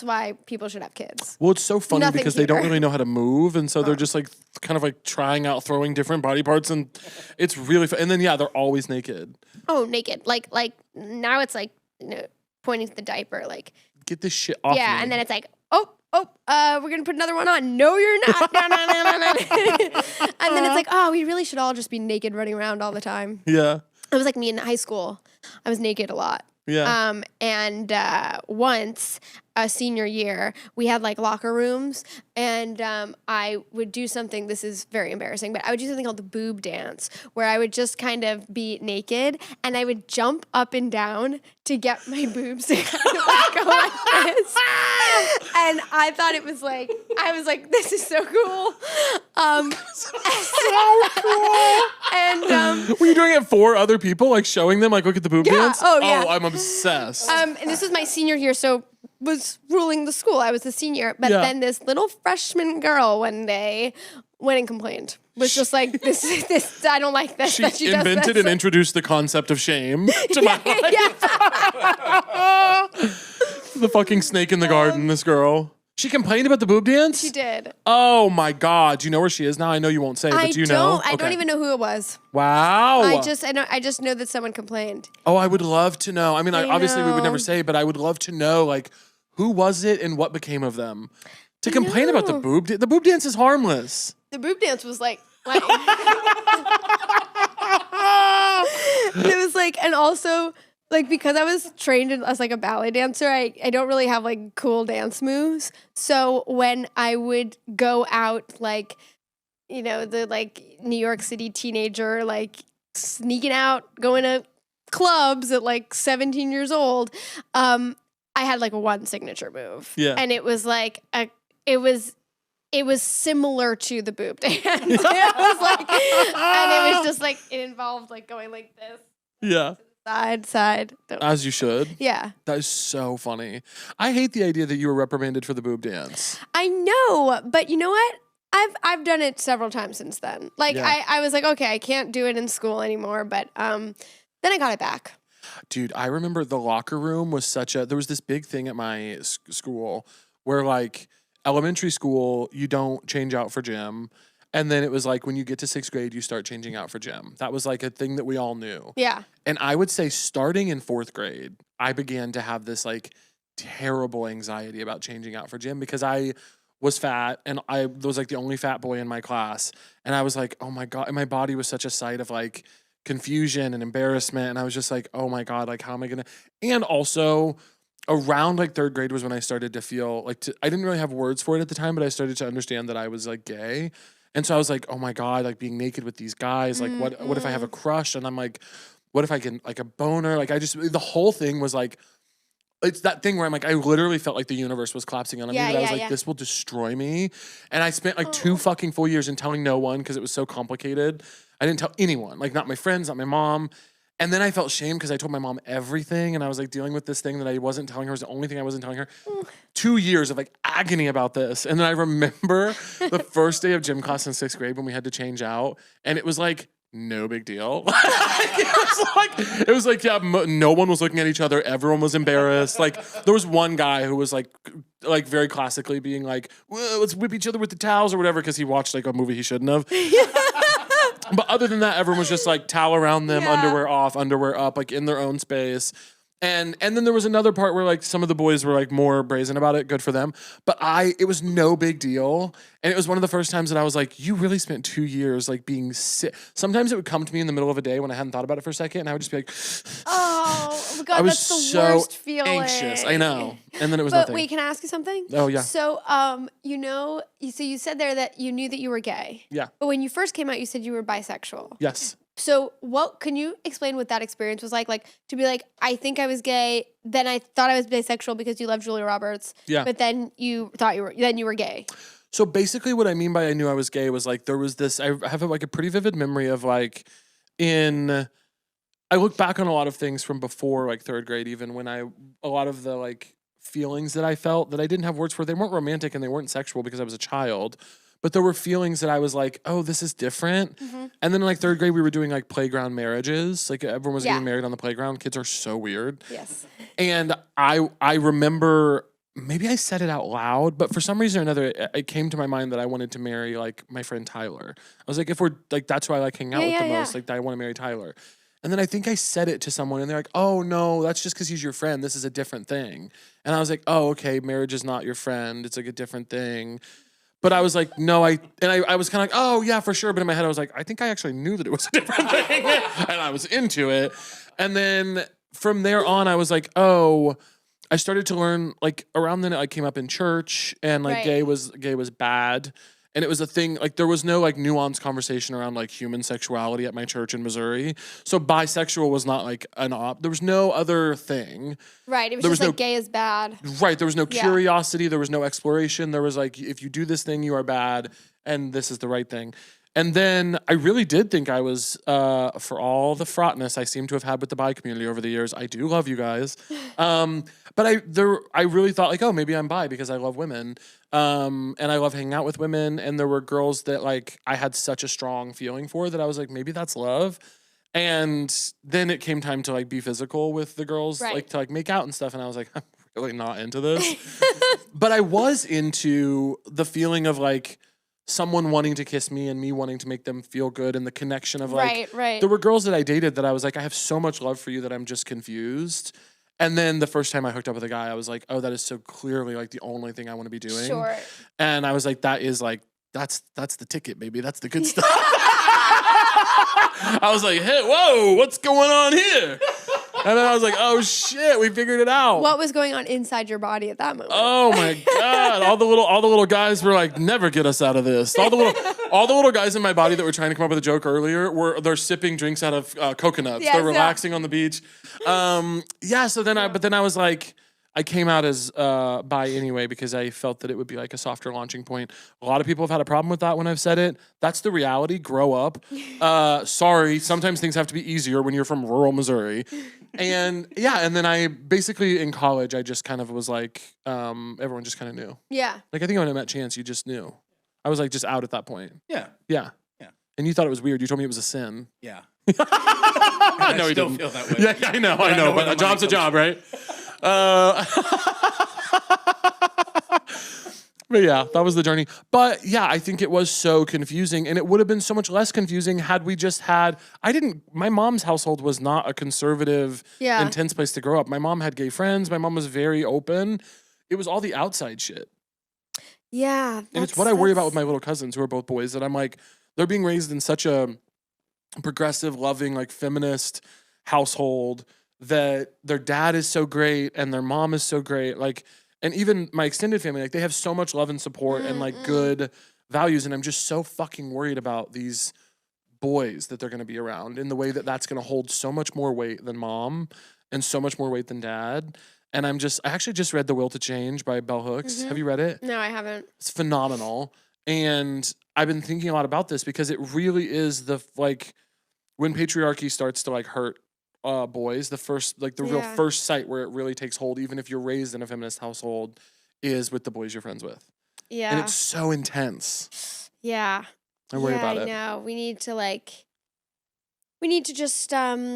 why people should have kids. Well, it's so funny Nothing because they don't cuter. really know how to move. And so they're just like kind of like trying out throwing different body parts. And it's really fun. And then, yeah, they're always naked. Oh, naked. Like now it's like, pointing to the diaper, like. Get this shit off me. And then it's like, we're going to put another one on. No, you're not. No. And then it's like, oh, we really should all just be naked running around all the time. Yeah. It was like me in high school. I was naked a lot. Yeah. And once, senior year, we had like locker rooms, and I would do something, this is very embarrassing, but I would do something called the boob dance, where I would just kind of be naked, and I would jump up and down to get my boobs to kind of like go like this. And I thought it was like, I was like, this is so cool. So cool. And were you doing it for other people? Like showing them, like, look at the boob dance? Oh, yeah. Oh, I'm obsessed. and this was my senior year, so was ruling the school. I was a senior. But then this little freshman girl one day went and complained. Was just like, this, I don't like this. She invented and introduced the concept of shame to my life. The fucking snake in the garden, this girl. She complained about the boob dance? She did. Oh my God. Do you know where she is now? I know you won't say, but do you know? I don't even know who it was. Wow. I just know that someone complained. Oh, I would love to know. I mean, obviously we would never know. say, but I would love to know, like, who was it and what became of them? To complain about the boob dance. The boob dance is harmless. The boob dance was like it was like, and also like, because I was trained as like a ballet dancer, I don't really have like cool dance moves. So when I would go out, like, the like New York City teenager, like sneaking out, going to clubs at like 17 years old, I had like one signature move. Yeah. And it was like, it was similar to the boob dance. And it was just like, it involved like going like this. Yeah. Side. As you should. Yeah. That is so funny. I hate the idea that you were reprimanded for the boob dance. I know, but you know what? I've done it several times since then. Like I was like, okay, I can't do it in school anymore, but then I got it back. Dude, I remember the locker room was there was this big thing at my school where like elementary school, you don't change out for gym. And then it was like when you get to 6th grade, you start changing out for gym. That was like a thing that we all knew. Yeah. And I would say starting in 4th grade, I began to have this like terrible anxiety about changing out for gym because I was fat and I was like the only fat boy in my class. And I was like, oh my God. And my body was such a sight of like confusion and embarrassment. And I was just like, oh my God, like how am I going to? And also around like 3rd grade was when I started to feel like, I didn't really have words for it at the time, but I started to understand that I was like gay. And so I was like, oh my God, like being naked with these guys, like what if I have a crush? And I'm like, what if I can like a boner? Like the whole thing was like, it's that thing where I'm like, I literally felt like the universe was collapsing on me. I was like, this will destroy me. And I spent like 2 fucking full years in telling no one because it was so complicated. I didn't tell anyone, like not my friends, not my mom. And then I felt shame because I told my mom everything. And I was like dealing with this thing that I wasn't telling her. It was the only thing I wasn't telling her. 2 years of like agony about this. And then I remember the first day of gym class in 6th grade when we had to change out. And it was like, no big deal. it was like, yeah, no one was looking at each other. Everyone was embarrassed. Like there was one guy who was like very classically being like, well, let's whip each other with the towels or whatever. Cause he watched like a movie he shouldn't have. But other than that, everyone was just like towel around them, underwear off, underwear up, like in their own space. And then there was another part where like some of the boys were like more brazen about it. Good for them. But it was no big deal. And it was one of the first times that I was like, you really spent 2 years like being sick. Sometimes it would come to me in the middle of a day when I hadn't thought about it for a second. And I would just be like, oh God, I was that's the so worst feeling. Anxious. I know. And then it was but nothing. Wait, can I ask you something? Oh yeah. So, so you said there that you knew that you were gay. Yeah. But when you first came out, you said you were bisexual. Yes. So can you explain what that experience was like? Like to be like, I think I was gay, then I thought I was bisexual because you love Julia Roberts. Yeah. But then you were gay. So basically what I mean by I knew I was gay was like, there was this, I have like a pretty vivid memory of like I look back on a lot of things from before like 3rd grade, even when a lot of the like feelings that I felt that I didn't have words for, they weren't romantic and they weren't sexual because I was a child. But there were feelings that I was like, oh, this is different. Mm-hmm. And then in like 3rd grade, we were doing like playground marriages. Like everyone was getting married on the playground. Kids are so weird. Yes. And I remember, maybe I said it out loud, but for some reason or another, it came to my mind that I wanted to marry like my friend Tyler. I was like, if we're like, that's who I like hanging out with the most. Like I want to marry Tyler. And then I think I said it to someone and they're like, oh no, that's just because he's your friend. This is a different thing. And I was like, oh, okay, marriage is not your friend. It's like a different thing. But I was like, no, I was kind of like, oh, yeah, for sure. But in my head, I was like, I think I actually knew that it was a different thing. And I was into it. And then from there on, I was like, oh, I started to learn, like, around then I came up in church and, like, gay was bad. And it was a thing, like, there was no, like, nuanced conversation around, like, human sexuality at my church in Missouri. So bisexual was not, like, there was no other thing. Right. It was just like gay is bad. Right. There was no curiosity. There was no exploration. There was, like, if you do this thing, you are bad. And this is the right thing. And then I really did think I was, for all the fraughtness I seem to have had with the bi community over the years, I do love you guys. But I really thought like, oh, maybe I'm bi because I love women. And I love hanging out with women. And there were girls that like I had such a strong feeling for that I was like, maybe that's love. And then it came time to like be physical with the girls, like to like make out and stuff. And I was like, I'm really not into this. But I was into the feeling of like, someone wanting to kiss me and me wanting to make them feel good and the connection of like, there were girls that I dated that I was like, I have so much love for you that I'm just confused. And then the first time I hooked up with a guy, I was like, oh, that is so clearly like the only thing I want to be doing. Sure. And I was like, that is like, that's the ticket, baby. That's the good stuff. I was like, hey, whoa, what's going on here? And then I was like, oh shit, we figured it out. What was going on inside your body at that moment? Oh my God. All the little guys were like, never get us out of this. All the little guys in my body that were trying to come up with a joke earlier they're sipping drinks out of coconuts. Yes, they're relaxing on the beach. So then I was like, I came out as bi anyway because I felt that it would be like a softer launching point. A lot of people have had a problem with that when I've said it. That's the reality. Grow up. Sorry, sometimes things have to be easier when you're from rural Missouri. And then I basically in college, I just kind of was like, everyone just kind of knew. Yeah. Like I think when I met Chance, you just knew. I was like just out at that point. Yeah. Yeah. Yeah. And you thought it was weird. You told me it was a sin. Yeah. I know you still didn't. feel that way. Yeah, I know. But a job's a job, right? But yeah, that was the journey. But yeah, I think it was so confusing, and it would have been so much less confusing had we just had. My mom's household was not a conservative, intense place to grow up. My mom had gay friends. My mom was very open. It was all the outside shit. Yeah. And it's what I worry about with my little cousins who are both boys, that I'm like, they're being raised in such a progressive, loving, like feminist household that their dad is so great and their mom is so great. Like, and even my extended family, like they have so much love and support and like good values. And I'm just so fucking worried about these boys that they're going to be around in the way that that's going to hold so much more weight than mom and so much more weight than dad. And I actually just read The Will to Change by Bell Hooks. Have you read it? No, I haven't. It's phenomenal. And I've been thinking a lot about this because it really is when patriarchy starts to like hurt boys, real first sight where it really takes hold, even if you're raised in a feminist household, is with the boys you're friends with. Yeah. And it's so intense. Yeah. I worry about it. I know. We need to just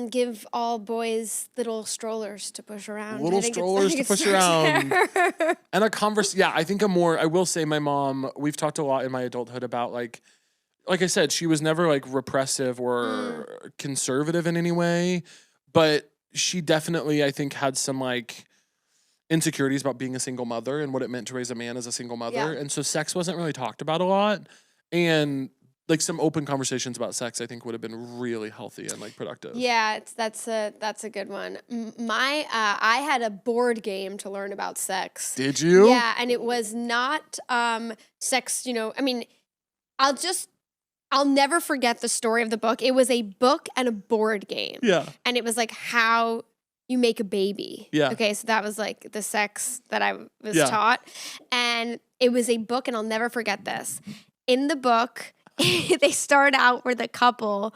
give all boys little strollers to push around. Little strollers to push around. And I think I will say my mom, we've talked a lot in my adulthood about like I said, she was never like repressive or conservative in any way, but she definitely, I think, had some like insecurities about being a single mother and what it meant to raise a man as a single mother. Yeah. And so sex wasn't really talked about a lot. And like some open conversations about sex, I think would have been really healthy and like productive. Yeah, that's a good one. I had a board game to learn about sex. Did you? Yeah, and it was not sex, I mean, I'll never forget the story of the book. It was a book and a board game. Yeah. And it was like how you make a baby. Yeah. Okay, so that was like the sex that I was taught. And it was a book, and I'll never forget this. In the book, they start out with a couple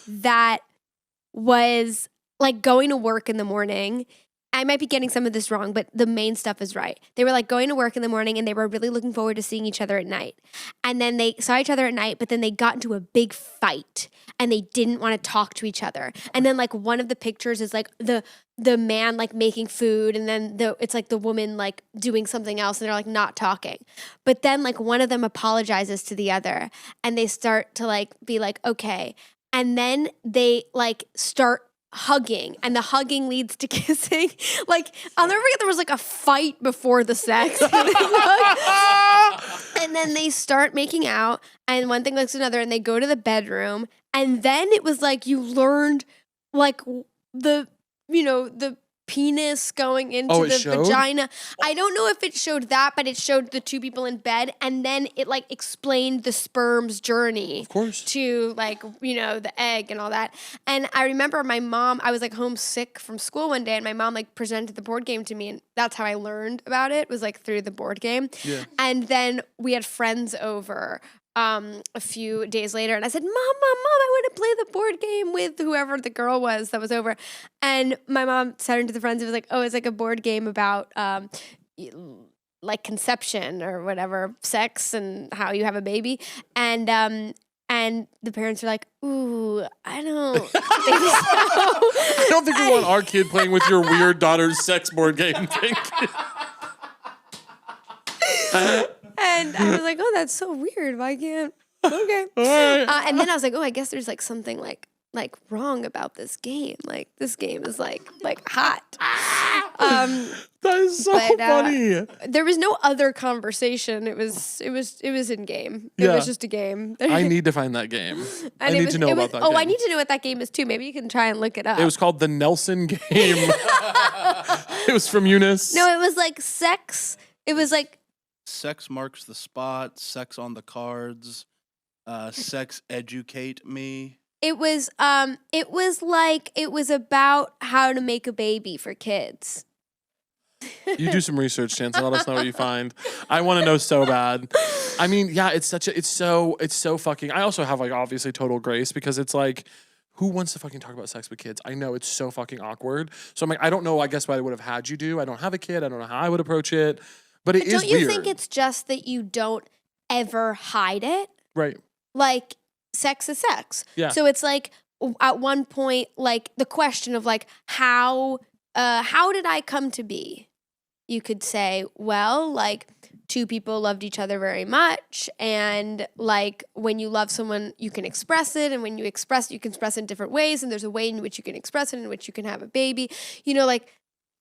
that was like going to work in the morning. I might be getting some of this wrong, but the main stuff is right. They were like going to work in the morning and they were really looking forward to seeing each other at night. And then they saw each other at night, but then they got into a big fight and they didn't want to talk to each other. And then like one of the pictures is like the man like making food, and then it's like the woman like doing something else, and they're like not talking. But then like one of them apologizes to the other and they start to like be like, okay. And then they like start hugging, and the hugging leads to kissing. Like, I'll never forget there was like a fight before the sex. And then they start making out, and one thing leads to another, and they go to the bedroom, and then it was like you learned like the penis going into the vagina. I don't know if it showed that, but it showed the two people in bed, and then it like explained the sperm's journey, of course, to like, the egg and all that. And I remember my mom, I was like homesick from school one day, and my mom like presented the board game to me, and that's how I learned about it, was like through the board game. Yeah. And then we had friends over a few days later, and I said, Mom, I want to play the board game with whoever the girl was that was over. And my mom said to the friends, it was like, oh, it's like a board game about like conception or whatever, sex and how you have a baby. And the parents are like, ooh, I don't think so. I don't think we want our kid playing with your weird daughter's sex board game thing. And I was like, oh, that's so weird. Why can't? Okay. All right. And then I was like, oh, I guess there's like something like like wrong about this game. Like this game is like hot. That is so funny. There was no other conversation. It was in game. It was just a game. I need to find that game. I need to know about that game. I need to know what that game is too. Maybe you can try and look it up. It was called the Nelson game. It was from Eunice. No, it was like sex. It was like sex marks the spot, sex on the cards, sex educate me. It was about how to make a baby for kids. You do some research, Chance, and let us know what you find. I want to know so bad. I mean, yeah, it's so fucking. I also have like obviously total grace because it's like, who wants to fucking talk about sex with kids? I know it's so fucking awkward. So I'm like, I don't know. I guess what I would have had you do. I don't have a kid. I don't know how I would approach it. But it is weird. Don't you think it's just that you don't ever hide it? Right. Like sex is sex. Yeah. So it's like at one point, like the question of like how did I come to be? You could say, well, like two people loved each other very much, and like when you love someone, you can express it, and when you express it, you can express it in different ways, and there's a way in which you can express it, in which you can have a baby, you know, like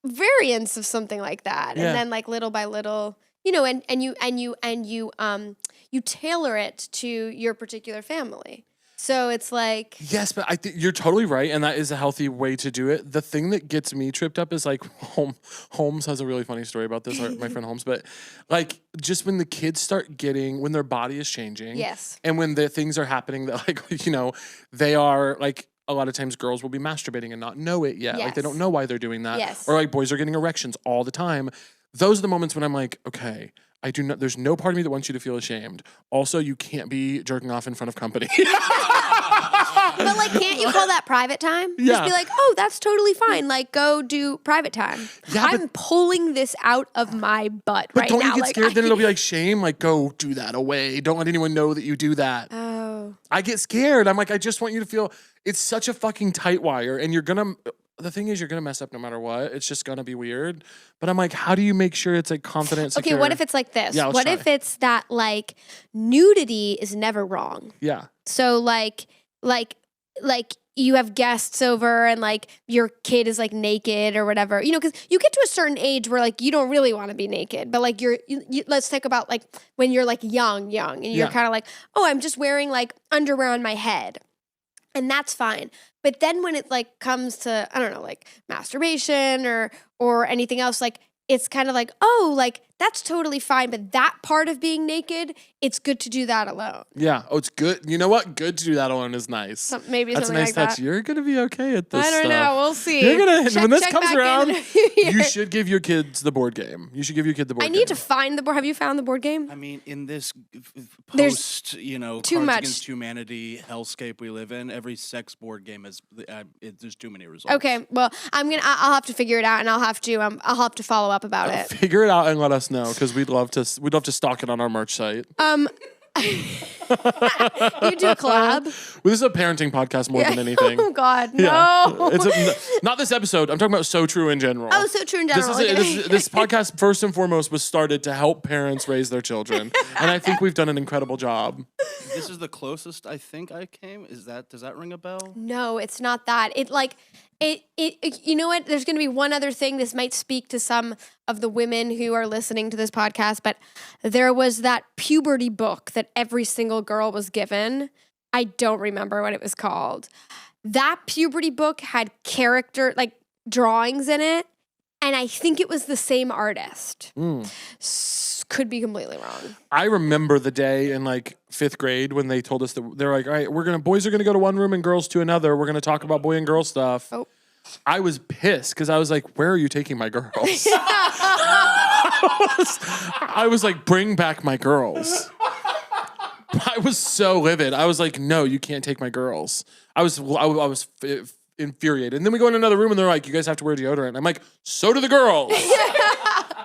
variants of something like that, and then like little by little, you know, and you tailor it to your particular family. So it's like... Yes, but I think you're totally right, and that is a healthy way to do it. The thing that gets me tripped up is like Holmes has a really funny story about this, my friend Holmes, but like just when the kids start getting, when their body is changing, yes, and when the things are happening that like, you know, they are like, a lot of times girls will be masturbating and not know it yet. Yes. Like they don't know why they're doing that. Yes. Or like boys are getting erections all the time. Those are the moments when I'm like, okay, I do not, there's no part of me that wants you to feel ashamed. Also, you can't be jerking off in front of company. But like, can't you call that private time? Yeah. Just be like, oh, that's totally fine. Like, go do private time. Yeah, I'm pulling this out of my butt but right don't now. you get like, scared? Then it'll be like shame. Like, go do that away. Don't let anyone know that you do that. Oh. I get scared. I'm like, I just want you to feel, it's such a fucking tight wire. And the thing is, you're going to mess up no matter what. It's just going to be weird. But I'm like, how do you make sure it's like confident, secure? Okay, what if it's like this? Yeah, what if it's that like nudity is never wrong? Yeah. So like you have guests over and like your kid is like naked or whatever, you know, because you get to a certain age where like you don't really want to be naked, but like let's think about like when you're like young and you're kind of like, oh, I'm just wearing like underwear on my head, and that's fine. But then when it like comes to, I don't know, like masturbation or anything else, like it's kind of like, oh, like that's totally fine. But that part of being naked, it's good to do that alone. Yeah. Oh, it's good. You know what? Good to do that alone is nice. Maybe that's something a nice like touch. that. You're going to be okay at this I don't know. We'll see. You're gonna when this comes back around, in a few years. you should give your kids the board game. You should give your kid the board game. I need to find the board. Have you found the board game? I mean, in this There's you know, too Cards much. Against Humanity hellscape we live in, every sex board game is there's too many results. Okay, well, I'll have to figure it out, and I'll have to follow up about it. Figure it out and let us know, because we'd love to stock it on our merch site. You do a collab? Well, this is a parenting podcast more than anything. Oh God, no! Yeah. Not this episode. I'm talking about So True in general. Oh, So True in general. This podcast first and foremost was started to help parents raise their children, and I think we've done an incredible job. This is the closest I think I came. Does that ring a bell? No, it's not that. It you know what? There's going to be one other thing. This might speak to some of the women who are listening to this podcast, but there was that puberty book that every single girl was given. I don't remember what it was called. That puberty book had character, like drawings in it, and I think it was the same artist. Could be completely wrong. I remember the day in like 5th grade when they told us that they're like, all right, boys are gonna go to one room and girls to another. We're gonna talk about boy and girl stuff. Oh. I was pissed because I was like, where are you taking my girls? I was like, bring back my girls. I was so livid. I was like, no, you can't take my girls. I was infuriated. And then we go in another room and they're like, you guys have to wear deodorant. I'm like, so do the girls.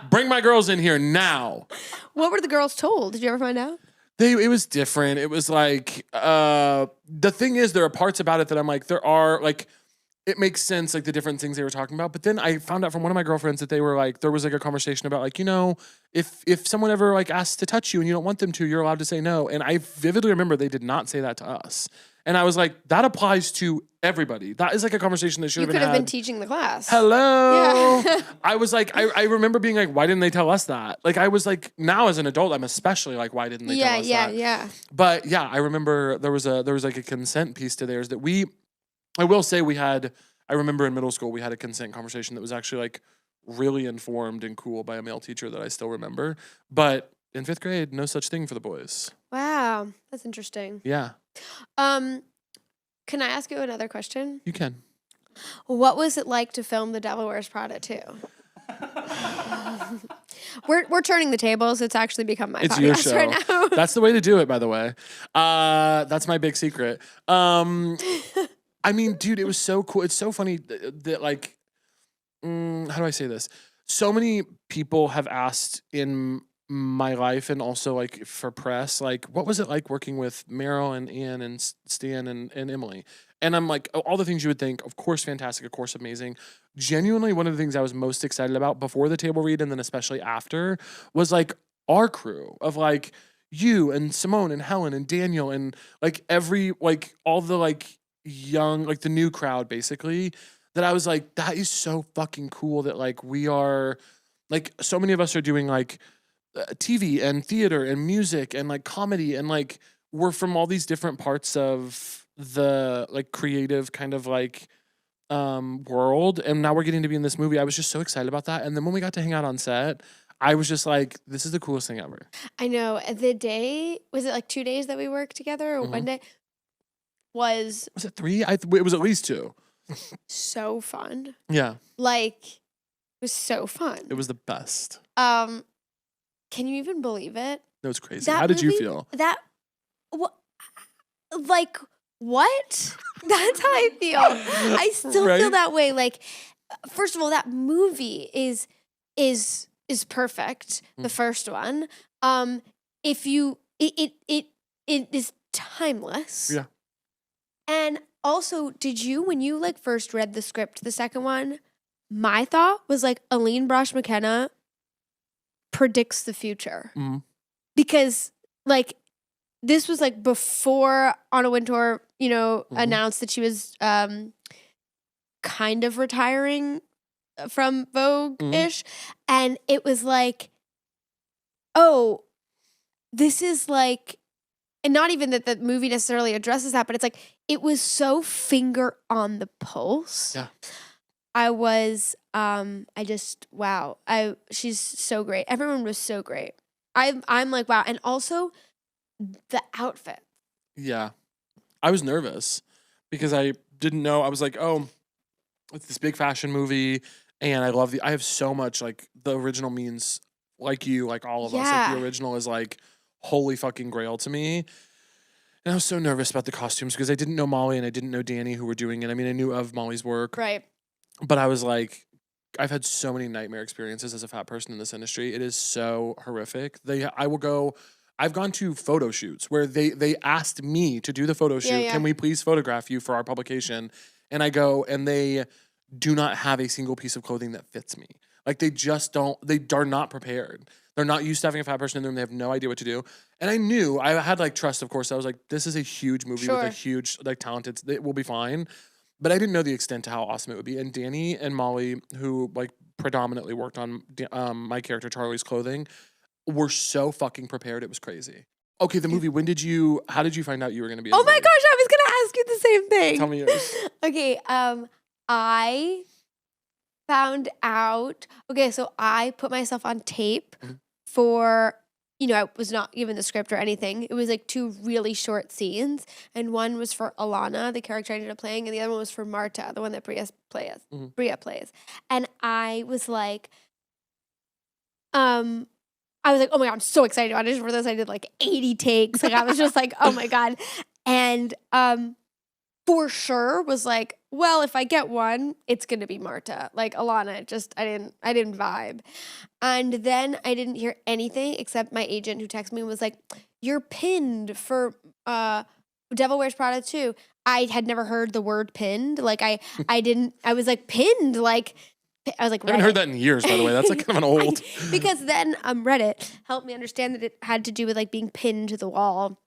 Bring my girls in here now. What were the girls told? Did you ever find out? It was different. It was like, the thing is, there are parts about it that I'm like, there are like, it makes sense, like the different things they were talking about. But then I found out from one of my girlfriends that they were like, there was like a conversation about like, you know, if someone ever like asks to touch you and you don't want them to, you're allowed to say no. And I vividly remember they did not say that to us. And I was like, that applies to everybody. That is like a conversation that should You have could been have had. been teaching the class. Hello. Yeah. I was like, I remember being like, why didn't they tell us that? Like, I was like, now as an adult, I'm especially like, why didn't they tell us that? Yeah. But yeah, I remember there was like a consent piece to theirs that I will say I remember in middle school, we had a consent conversation that was actually like really informed and cool by a male teacher that I still remember. But in 5th grade, no such thing for the boys. Wow, that's interesting. Yeah. Can I ask you another question? You can. What was it like to film The Devil Wears Prada 2? We're turning the tables. It's actually become my It's your podcast show. right now. That's the way to do it, by the way. That's my big secret. I mean, dude, it was so cool. It's so funny that like, how do I say this? So many people have asked in my life and also like for press, like, what was it like working with Meryl and Ian and Stan and Emily? And I'm like, all the things you would think, of course, fantastic, of course, amazing. Genuinely, one of the things I was most excited about before the table read and then especially after was like our crew of like you and Simone and Helen and Daniel and like all the like young, like the new crowd basically, that I was like, that is so fucking cool that like we are, like so many of us are doing like TV and theater and music and like comedy and like we're from all these different parts of the like creative kind of like world, and now we're getting to be in this movie. I was just so excited about that. And then when we got to hang out on set, I was just like, this is the coolest thing ever. I know. The day, was it like 2 days that we worked together or one day? Was it 3? It was at least 2. so fun. Yeah. Like, it was so fun. It was the best. Can you even believe it? No, it's crazy. That How did you movie- feel? Like, what? That's how I feel. I still Right? feel that way. Like, first of all, that movie is perfect. The first one. If you it is timeless. Yeah. And also, did you, when you like first read the script, the second one, my thought was like Aline Brosh McKenna predicts the future. Because like this was like before Anna Wintour, announced that she was kind of retiring from Vogue-ish. And it was like, oh, this is like, and not even that the movie necessarily addresses that, but it's like, it was so finger on the pulse. Yeah. I was, wow. She's so great. Everyone was so great. I'm like, wow. And also the outfit. Yeah. I was nervous because I didn't know. I was like, oh, it's this big fashion movie. And I have so much, like, the original means, like you, like all of us. Like, the original is like holy fucking grail to me. And I was so nervous about the costumes because I didn't know Molly and I didn't know Danny who were doing it. I mean, I knew of Molly's work. Right. But I was like, I've had so many nightmare experiences as a fat person in this industry. It is so horrific. I've gone to photo shoots where they asked me to do the photo shoot. Yeah. Can we please photograph you for our publication? And I go, and they do not have a single piece of clothing that fits me. Like they are not prepared. They're not used to having a fat person in the room. They have no idea what to do. And I knew, I had like trust, of course. I was like, this is a huge movie with a huge like talent. It will be fine. But I didn't know the extent to how awesome it would be. And Danny and Molly, who like predominantly worked on my character Charlie's clothing, were so fucking prepared. It was crazy. Okay, the movie. How did you find out you were going to be in Oh the my movie? gosh, I was gonna ask you the same thing. Tell me yours. Okay, I found out. Okay, so I put myself on tape for. I was not given the script or anything. It was like 2 really short scenes, and one was for Alana, the character I ended up playing, and the other one was for Marta, the one that Bria plays. And I was like, oh my God, I'm so excited to audition for this. I did like 80 takes. Like I was just like, oh my God. And for sure was like, well, if I get one, it's gonna be Marta. Like Alana, I didn't vibe. And then I didn't hear anything except my agent who texted me and was like, you're pinned for Devil Wears Prada 2. I had never heard the word pinned. Like I was like pinned, like I was like, I haven't heard that in years, by the way. That's like kind of an old. Because then Reddit helped me understand that it had to do with like being pinned to the wall.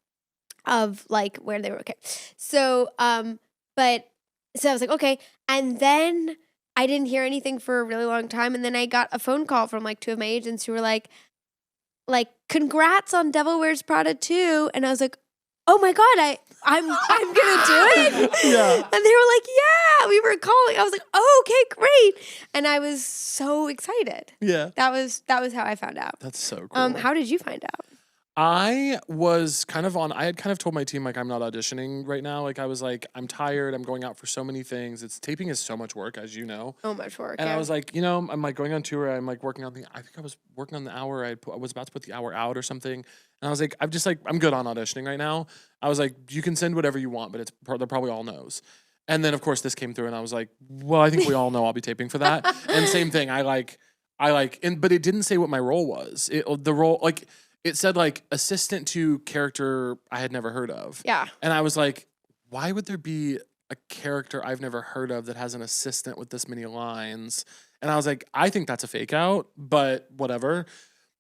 of like where they were. Okay. So, so I was like, okay. And then I didn't hear anything for a really long time. And then I got a phone call from like 2 of my agents who were like, congrats on Devil Wears Prada 2. And I was like, oh my God, I'm gonna do it. Yeah. And they were like, yeah, we were calling. I was like, oh, okay, great. And I was so excited. Yeah. That was how I found out. That's so cool. How did you find out? I had kind of told my team, like, I'm not auditioning right now. Like, I was like, I'm tired. I'm going out for so many things. Taping is so much work, as you know. So much work. And yeah. I was like, I'm like going on tour. I'm like working on I think I was working on the hour. I was about to put the hour out or something. And I was like, I'm good on auditioning right now. I was like, you can send whatever you want, but they're probably all no's. And then of course this came through and I was like, well, I think we all know I'll be taping for that. And same thing. But it didn't say what my role was. It said like assistant to character I had never heard of. Yeah. And I was like, why would there be a character I've never heard of that has an assistant with this many lines? And I was like, I think that's a fake out, but whatever.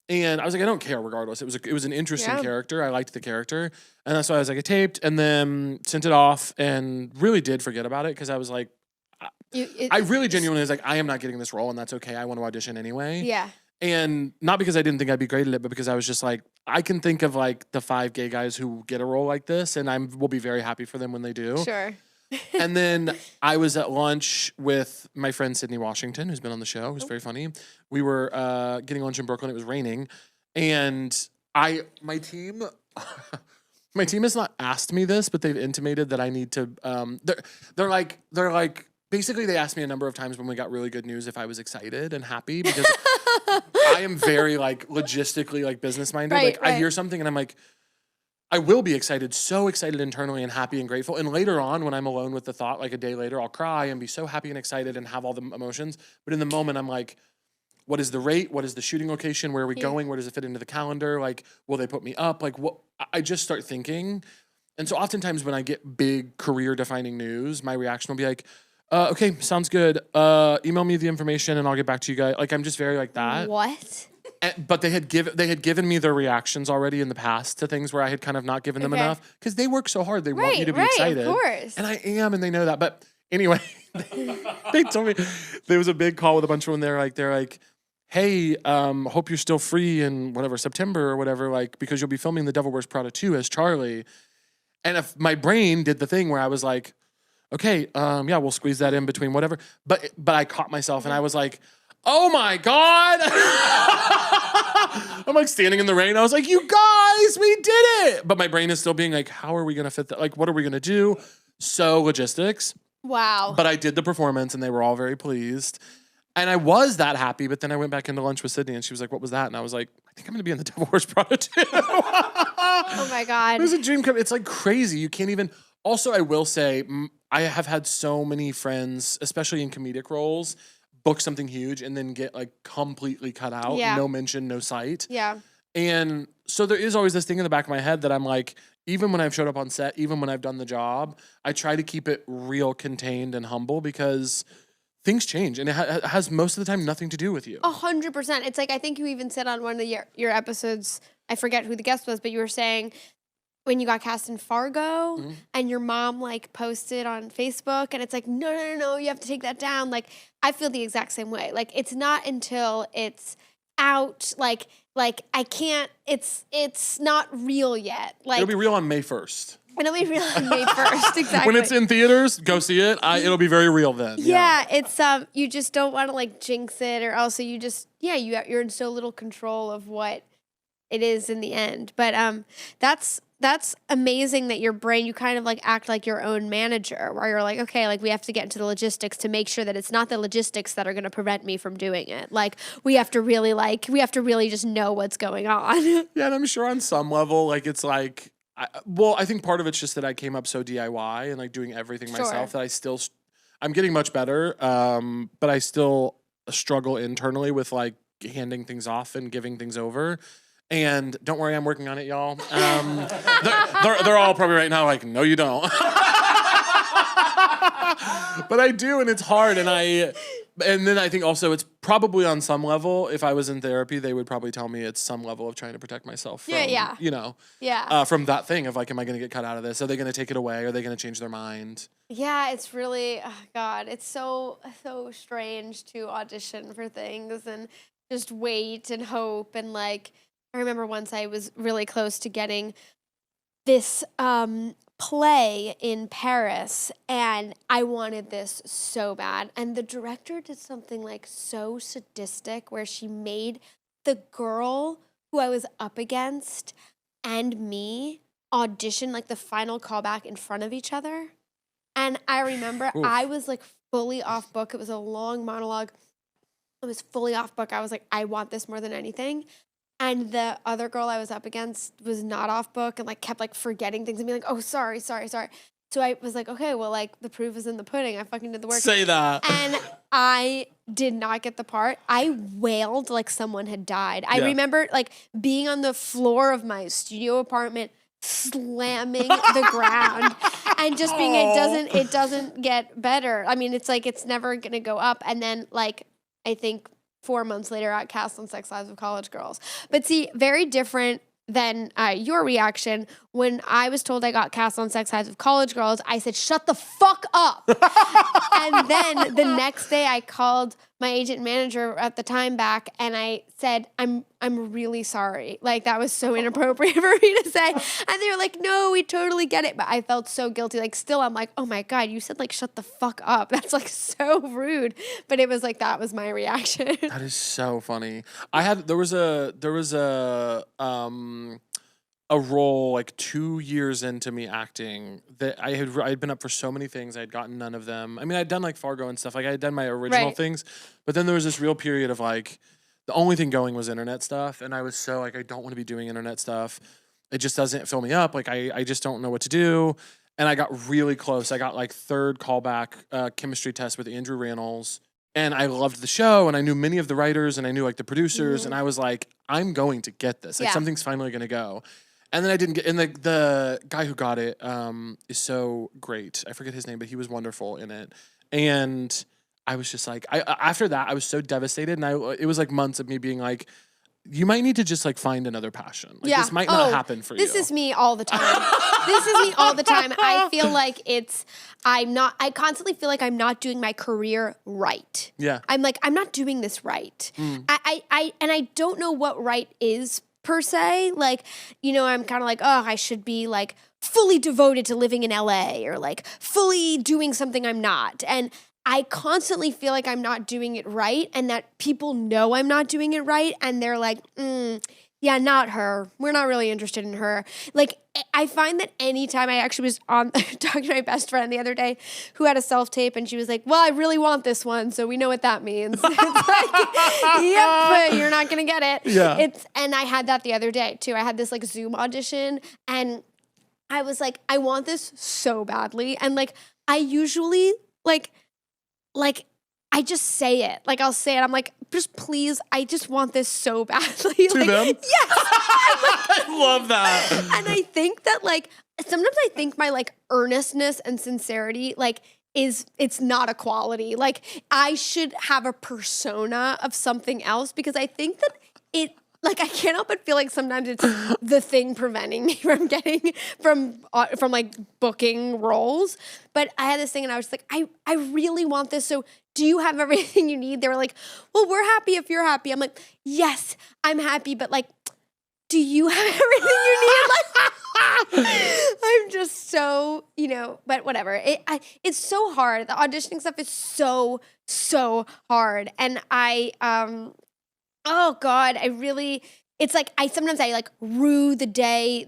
And I was like, I don't care regardless. It was an interesting character. I liked the character. And that's why I was like, I taped and then sent it off and really did forget about it because I was like, I really genuinely was like, I am not getting this role and that's okay. I want to audition anyway. Yeah. And not because I didn't think I'd be great at it, but because I was just like, I can think of like the 5 gay guys who get a role like this, and will be very happy for them when they do. Sure. And then I was at lunch with my friend Sydney Washington, who's been on the show, who's very funny. We were getting lunch in Brooklyn. It was raining, and my team has not asked me this, but they've intimated that I need to. They're like. Basically, they asked me a number of times when we got really good news if I was excited and happy because I am very like logistically like business minded. Right. I hear something and I'm like, I will be excited, so excited internally and happy and grateful. And later on, when I'm alone with the thought, like a day later, I'll cry and be so happy and excited and have all the emotions. But in the moment, I'm like, what is the rate? What is the shooting location? Where are we going? Where does it fit into the calendar? Like, will they put me up? Like, what? I just start thinking. And so oftentimes when I get big career defining news, my reaction will be like, okay, sounds good. Email me the information and I'll get back to you guys. Like, I'm just very like that. What? But they had given me their reactions already in the past to things where I had kind of not given them enough because they work so hard. They want you to be excited. Of course. And I am, and they know that. But anyway, they told me there was a big call with a bunch of them. They're like, hey, hope you're still free in whatever, September or whatever, like, because you'll be filming The Devil Wears Prada 2 as Charlie. And if my brain did the thing where I was like, okay, yeah, we'll squeeze that in between whatever. But I caught myself and I was like, oh my God. I'm like standing in the rain. I was like, you guys, we did it. But my brain is still being like, how are we going to fit that? Like, what are we going to do? So logistics. Wow. But I did the performance and they were all very pleased. And I was that happy. But then I went back into lunch with Sydney and she was like, what was that? And I was like, I think I'm going to be in The Devil Wears Prada 2. Oh my God. It was a dream come. It's like crazy. You can't even. Also, I will say, I have had so many friends, especially in comedic roles, book something huge and then get like completely cut out. Yeah. No mention, no sight. Yeah. And so there is always this thing in the back of my head that I'm like, even when I've showed up on set, even when I've done the job, I try to keep it real, contained, and humble because things change and it has most of the time nothing to do with you. 100%. It's like, I think you even said on one of your episodes, I forget who the guest was, but you were saying when you got cast in Fargo and your mom like posted on Facebook and it's like, no, you have to take that down. Like, I feel the exact same way. Like, it's not until it's out, like I can't, it's not real yet. Like, it'll be real on May 1st. It'll be real on May 1st, exactly. When it's in theaters, go see it. It'll be very real then. Yeah, it's you just don't want to like jinx it, or also you just you're in so little control of what it is in the end. But that's amazing that your brain, you kind of like act like your own manager where you're like, okay, like we have to get into the logistics to make sure that it's not the logistics that are going to prevent me from doing it. Like we have to really just know what's going on. Yeah, and I'm sure on some level, like it's like, I think part of it's just that I came up so DIY and like doing everything myself that I'm getting much better. But I still struggle internally with like handing things off and giving things over. And don't worry, I'm working on it, y'all. They're all probably right now like, no, you don't. But I do, and it's hard. And And then I think also it's probably on some level, if I was in therapy, they would probably tell me it's some level of trying to protect myself from, you know, from that thing of like, am I going to get cut out of this? Are they going to take it away? Are they going to change their mind? Yeah, it's really, oh God, it's so strange to audition for things and just wait and hope. And like, I remember once I was really close to getting this play in Paris, and I wanted this so bad. And the director did something like so sadistic where she made the girl who I was up against and me audition like the final callback in front of each other. And I remember I was like fully off book. It was a long monologue. I was fully off book. I was like, I want this more than anything. And the other girl I was up against was not off book and like kept like forgetting things and being like, oh, sorry. So I was like, okay, well, like the proof is in the pudding. I fucking did the work. Say that. And I did not get the part. I wailed like someone had died. I remember like being on the floor of my studio apartment, slamming the ground and just being, it doesn't get better. I mean, it's like, it's never going to go up. And then like, I think 4 months later, got cast on Sex Lives of College Girls. But see, very different than your reaction. When I was told I got cast on Sex Lives of College Girls, I said, shut the fuck up. And then the next day I called my agent manager at the time back and I said, I'm really sorry. Like that was so inappropriate for me to say. And they were like, no, we totally get it. But I felt so guilty. Like still I'm like, oh my God, you said like, shut the fuck up. That's like so rude. But it was like, that was my reaction. That is so funny. There was a role like 2 years into me acting that I had been up for so many things. I had gotten none of them. I mean, I'd done like Fargo and stuff. Like I had done my original things, but then there was this real period of like, the only thing going was internet stuff. And I was so like, I don't want to be doing internet stuff. It just doesn't fill me up. Like I just don't know what to do. And I got really close. I got like third callback chemistry test with Andrew Rannells. And I loved the show and I knew many of the writers and I knew like the producers. And I was like, I'm going to get this. Like something's finally going to go. And then I didn't get, and the guy who got it is so great. I forget his name, but he was wonderful in it. And I was just like, after that, I was so devastated. And it was like months of me being like, you might need to just like find another passion. Like this might not happen for you. This is me all the time. This is me all the time. I feel like I constantly feel like I'm not doing my career right. Yeah. I'm like, I'm not doing this right. I don't know what right is per se. Like, you know, I'm kind of like, oh, I should be like fully devoted to living in LA or like fully doing something I'm not. And I constantly feel like I'm not doing it right and that people know I'm not doing it right. And they're like, yeah, not her. We're not really interested in her. Like, I find that anytime I actually was on talking to my best friend the other day who had a self-tape and she was like, well, I really want this one. So we know what that means. It's like, yep, but you're not going to get it. Yeah. And I had that the other day too. I had this like Zoom audition and I was like, I want this so badly. And like, I usually like, I just say it. Like, I'll say it. I'm like, just please, I just want this so badly. To like, them? Yes. I love that. And I think that, like, sometimes I think my, like, earnestness and sincerity, like, it's not a quality. Like, I should have a persona of something else because I think that like, I can't help but feel like sometimes it's the thing preventing me from getting, from like booking roles. But I had this thing and I was like, I really want this. So do you have everything you need? They were like, well, we're happy if you're happy. I'm like, yes, I'm happy. But like, do you have everything you need? Like, I'm just so, you know, but whatever. It's so hard. The auditioning stuff is so hard. And oh God, it's like, sometimes I like rue the day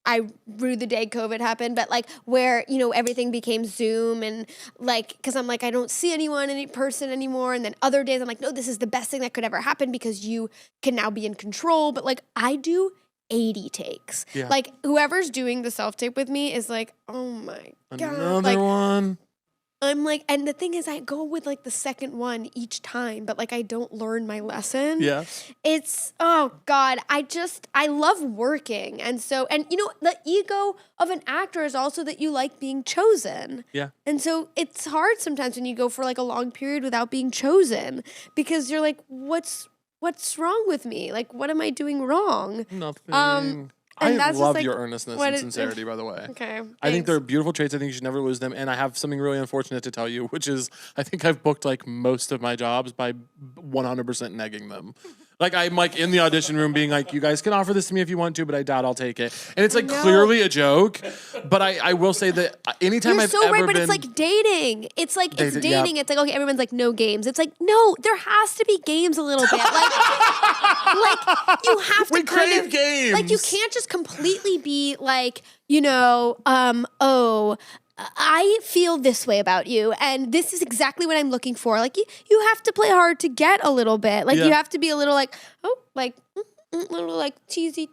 COVID happened, but like where, you know, everything became Zoom and like, cause I'm like, I don't see anyone in person anymore. And then other days I'm like, no, this is the best thing that could ever happen because you can now be in control. But like I do 80 takes. Yeah. Like whoever's doing the self-tape with me is like, oh my God. Another like, one. I'm like, and the thing is, I go with like the second one each time, but like I don't learn my lesson. Yeah. It's, oh God, I love working. And so, and you know, the ego of an actor is also that you like being chosen. Yeah. And so it's hard sometimes when you go for like a long period without being chosen because you're like, what's wrong with me? Like, what am I doing wrong? Nothing. and I that's just, love like, your earnestness what and it- sincerity, by the way. Okay. I think thanks. they're beautiful traits. I think you should never lose them. And I have something really unfortunate to tell you, which is I think I've booked like most of my jobs by 100% negging them. Like I'm like in the audition room being like, you guys can offer this to me if you want to, but I doubt I'll take it. And it's like know. clearly a joke. But I will say that anytime You're I've so ever right, but been, it's like dating. It's like it's Dating, yeah. dating. It's like, okay, everyone's like no games. It's like, no, there has to be games a little bit. Like you have to we kind crave of games. like you can't just completely be like, you know, I feel this way about you, and this is exactly what I'm looking for. Like you have to play hard to get a little bit. Like Yeah. you have to be a little like, oh, like little like teasy,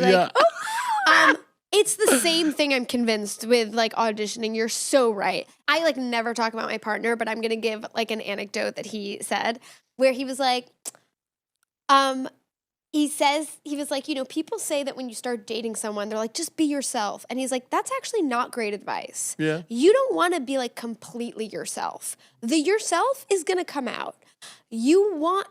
like Yeah. It's the same thing, I'm convinced, with like auditioning. You're so right. I like never talk about my partner, but I'm gonna give like an anecdote that he said where he was like, he was like, you know, people say that when you start dating someone, they're like, just be yourself. And he's like, that's actually not great advice. Yeah. You don't want to be like completely yourself. The yourself is gonna come out. You want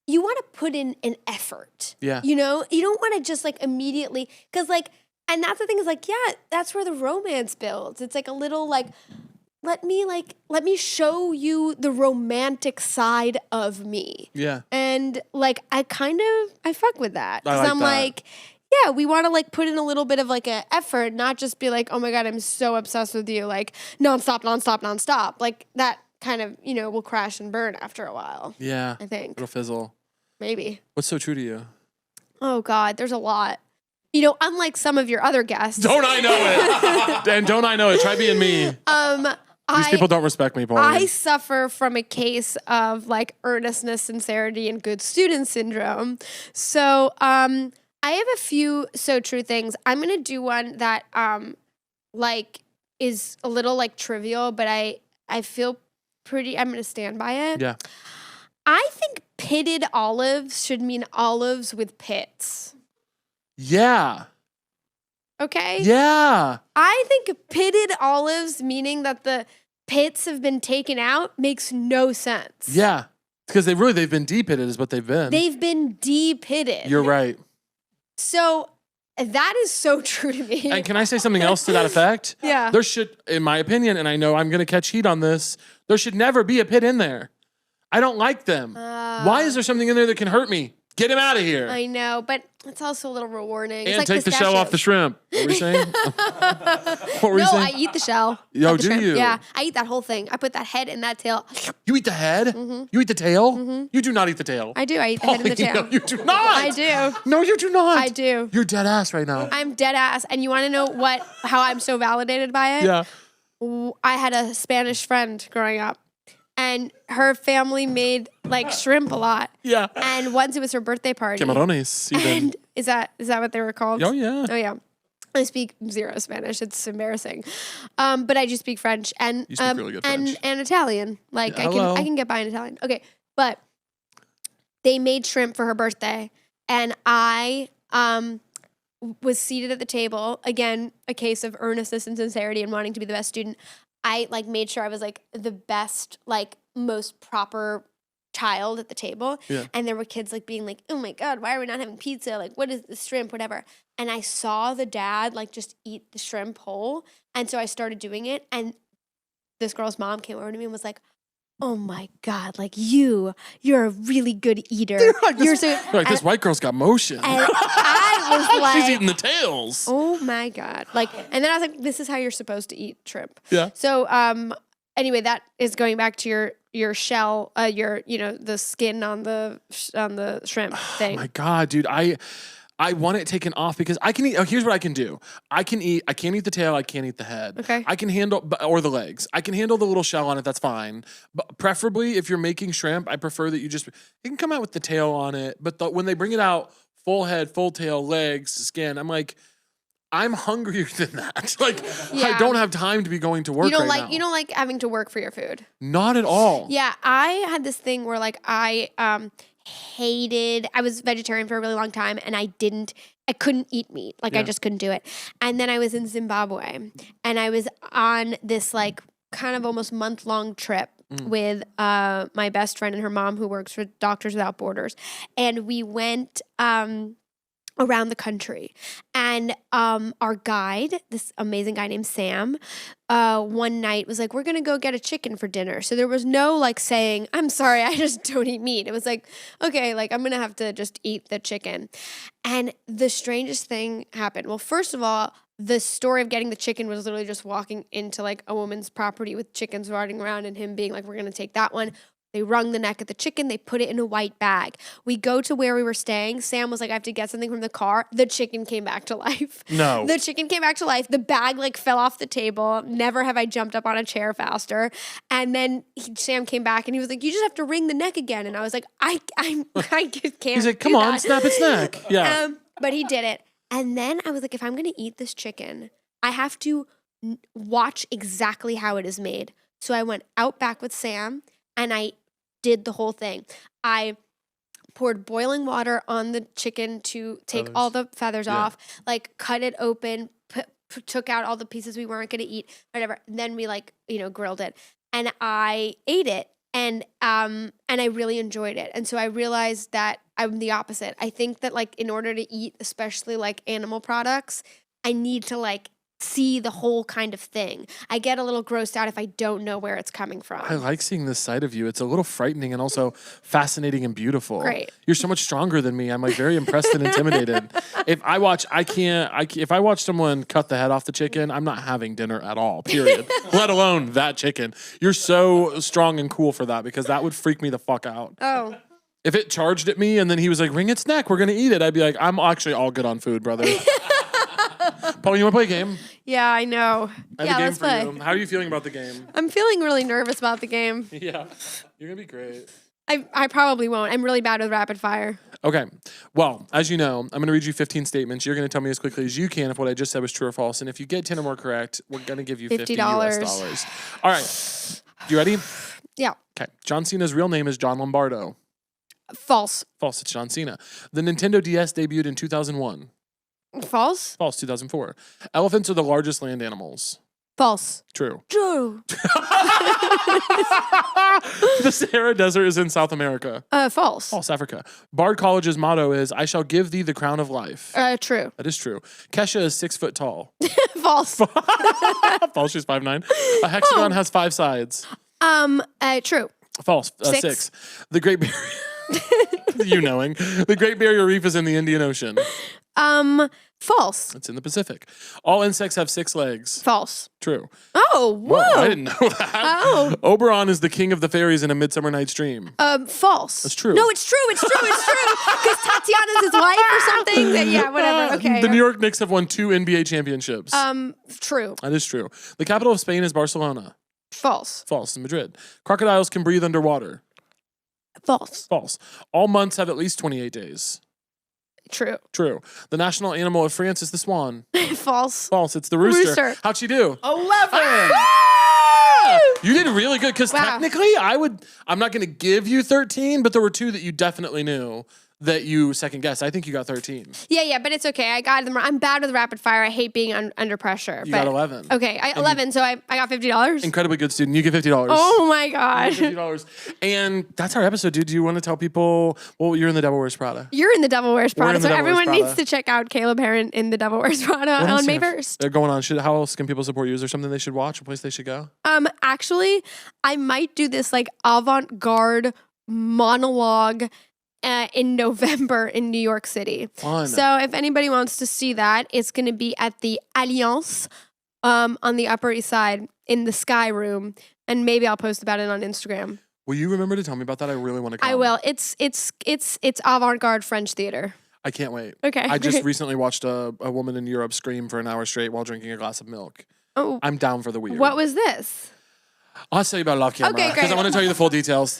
you want to put in an effort. Yeah. You know, you don't want to just like immediately, because like, and that's the thing is like, yeah, that's where the romance builds. It's like a little like, let me show you the romantic side of me. Yeah. And like, I fuck with that. I Because like I'm that. like, yeah, we want to like put in a little bit of like an effort, not just be like, oh my God, I'm so obsessed with you. Like nonstop. Like that kind of, you know, will crash and burn after a while. Yeah. I think. It'll fizzle. Maybe. What's so true to you? Oh God, there's a lot. You know, unlike some of your other guests. Don't I know it? And don't I know it? Try being me. These people don't respect me, Pauline. I suffer from a case of like earnestness, sincerity, and good student syndrome. So I have a few so true things. I'm gonna do one that like is a little like trivial, but I feel pretty. I'm gonna stand by it. Yeah. I think pitted olives should mean olives with pits. Yeah. Okay? Yeah. I think pitted olives, meaning that the pits have been taken out, makes no sense. Yeah. Because they've been de-pitted is what they've been. They've been de-pitted. You're right. So that is so true to me. And can I say something else to that effect? Yeah. There should, in my opinion, and I know I'm going to catch heat on this, there should never be a pit in there. I don't like them. Why is there something in there that can hurt me? Get him out of here. I know, but it's also a little rewarding. It's And like take the shell off the shrimp. What were you saying? What were you No, saying? I eat the shell. Yo, not the do shrimp. you? Yeah, I eat that whole thing. I put that head and that tail. You eat the head? You eat the tail? You do not eat the tail. I do. I eat the head and the tail. No, you do not. I do. No, you do not. I do. You're dead ass right now. I'm dead ass. And you want to know how I'm so validated by it? Yeah. I had a Spanish friend growing up, and her family made like shrimp a lot. Yeah. And once it was her birthday party. Camarones. Even. And is that what they were called? Oh, yeah. Oh yeah. I speak zero Spanish. It's embarrassing. But I do speak French and You speak really good French. and Italian. Like Yeah, hello. I can get by in Italian. Okay. But they made shrimp for her birthday, and I was seated at the table. Again, a case of earnestness and sincerity and wanting to be the best student. I like made sure I was like the best, like most proper child at the table. Yeah. And there were kids like being like, oh my God, why are we not having pizza? Like, what is the shrimp, whatever. And I saw the dad like just eat the shrimp whole. And so I started doing it. And this girl's mom came over to me and was like, oh my God, like you're a really good eater. This white girl's got motion. And I was like, She's eating the tails. oh my God. Like, and then I was like, this is how you're supposed to eat shrimp. Yeah. So, anyway, that is going back to your shell, the skin on the shrimp thing. Oh my God, dude. I want it taken off because I can eat. Oh, here's what I can do. I can't eat the tail. I can't eat the head. Okay. I can handle, or the legs. I can handle the little shell on it. That's fine. But preferably if you're making shrimp, I prefer that you can come out with the tail on it. But when they bring it out, full head, full tail, legs, skin, I'm like, I'm hungrier than that. Like, I Yeah. don't have time to be going to work You don't right like now. you don't like having to work for your food. Not at all. Yeah, I had this thing where like I was vegetarian for a really long time and I couldn't eat meat. Like I just couldn't do it. And then I was in Zimbabwe and I was on this like kind of almost month-long trip with my best friend and her mom who works for Doctors Without Borders. And we went around the country. And our guide, this amazing guy named Sam, one night was like, we're going to go get a chicken for dinner. So there was no like saying, I'm sorry, I just don't eat meat. It was like, okay, like I'm going to have to just eat the chicken. And the strangest thing happened. Well, first of all, the story of getting the chicken was literally just walking into like a woman's property with chickens running around and him being like, we're going to take that one. They wrung the neck of the chicken. They put it in a white bag. We go to where we were staying. Sam was like, I have to get something from the car. The chicken came back to life. No. The chicken came back to life. The bag like fell off the table. Never have I jumped up on a chair faster. And then Sam came back and he was like, you just have to wring the neck again. And I was like, I can't. He's like, come on, snap its neck. Yeah. But he did it. And then I was like, if I'm going to eat this chicken, I have to watch exactly how it is made. So I went out back with Sam and I did the whole thing. I poured boiling water on the chicken to take all the feathers off, like cut it open, took out all the pieces we weren't going to eat, whatever. And then we like, grilled it and I ate it. And I really enjoyed it. And so I realized that I'm the opposite. I think that like in order to eat, especially like animal products, I need to like see the whole kind of thing. I get a little grossed out if I don't know where it's coming from. I like seeing this side of you. It's a little frightening and also fascinating and beautiful. Great. You're so much stronger than me. I'm like very impressed and intimidated. If I watch someone cut the head off the chicken, I'm not having dinner at all, period. Let alone that chicken. You're so strong and cool for that because that would freak me the fuck out. Oh. If it charged at me and then he was like, wring its neck, we're going to eat it. I'd be like, I'm actually all good on food, brother. Paul, you want to play a game? Yeah, I know. I have a game let's for play. you. How are you feeling about the game? I'm feeling really nervous about the game. Yeah, you're going to be great. I probably won't. I'm really bad with rapid fire. Okay. Well, as you know, I'm going to read you 15 statements. You're going to tell me as quickly as you can if what I just said was true or false. And if you get 10 or more correct, we're going to give you $50 US dollars. All right. You ready? Yeah. Okay. John Cena's real name is John Lombardo. False. False. It's John Cena. The Nintendo DS debuted in 2001. False. False. 2004. Elephants are the largest land animals. False. True. True. The Sahara Desert is in South America. False. False. Africa. Bard College's motto is, I shall give thee the crown of life. True. That is true. Kesha is 6 foot tall. False. False. She's 5'9". A hexagon has 5 sides. True. False. 6. The Great Barrier... you knowing. The Great Barrier Reef is in the Indian Ocean. False. It's in the Pacific. All insects have 6 legs. False. True. Oh, whoa. Whoa, I didn't know that. Oh. Oberon is the king of the fairies in A Midsummer Night's Dream. False. That's true. No, it's true. It's true. It's true. Because Tatiana's his wife or something. Yeah, whatever. Okay. The New York Knicks have won 2 NBA championships. True. That is true. The capital of Spain is Barcelona. False. False. Madrid. Crocodiles can breathe underwater. False. False. All months have at least 28 days. True. True. The national animal of France is the swan. False. False. It's the rooster. Rooster. How'd she do? 11. You did really good because Wow. technically I'm not going to give you 13, but there were 2 that you definitely knew that you second guessed. I think you got 13. Yeah, but it's okay. I got them. I'm bad with rapid fire. I hate being under pressure. You but, got 11. Okay, 11. So I got $50. Incredibly good student. You get $50. Oh my god. $50. And that's our episode, dude. Do you want to tell people, well, you're in the Devil Wears Prada. You're in the Devil Wears We're in Prada. the So Devil Wears everyone needs Prada. to check out Caleb Hearon in the Devil Wears Prada What else on May they have? 1st. They're going on. How else can people support you? Is there something they should watch? A place they should go? Actually, I might do this like avant-garde monologue in November in New York City. Fun. So if anybody wants to see that, it's going to be at the Alliance on the Upper East Side in the Sky Room, and maybe I'll post about it on Instagram. Will you remember to tell me about that? I really want to come. I will. It's avant-garde French theater. I can't wait. Okay. I just great. recently watched a woman in Europe scream for an hour straight while drinking a glass of milk. Oh, I'm down for the weird. what was this? I'll tell you about it off camera Okay, because great. I want to tell you the full details.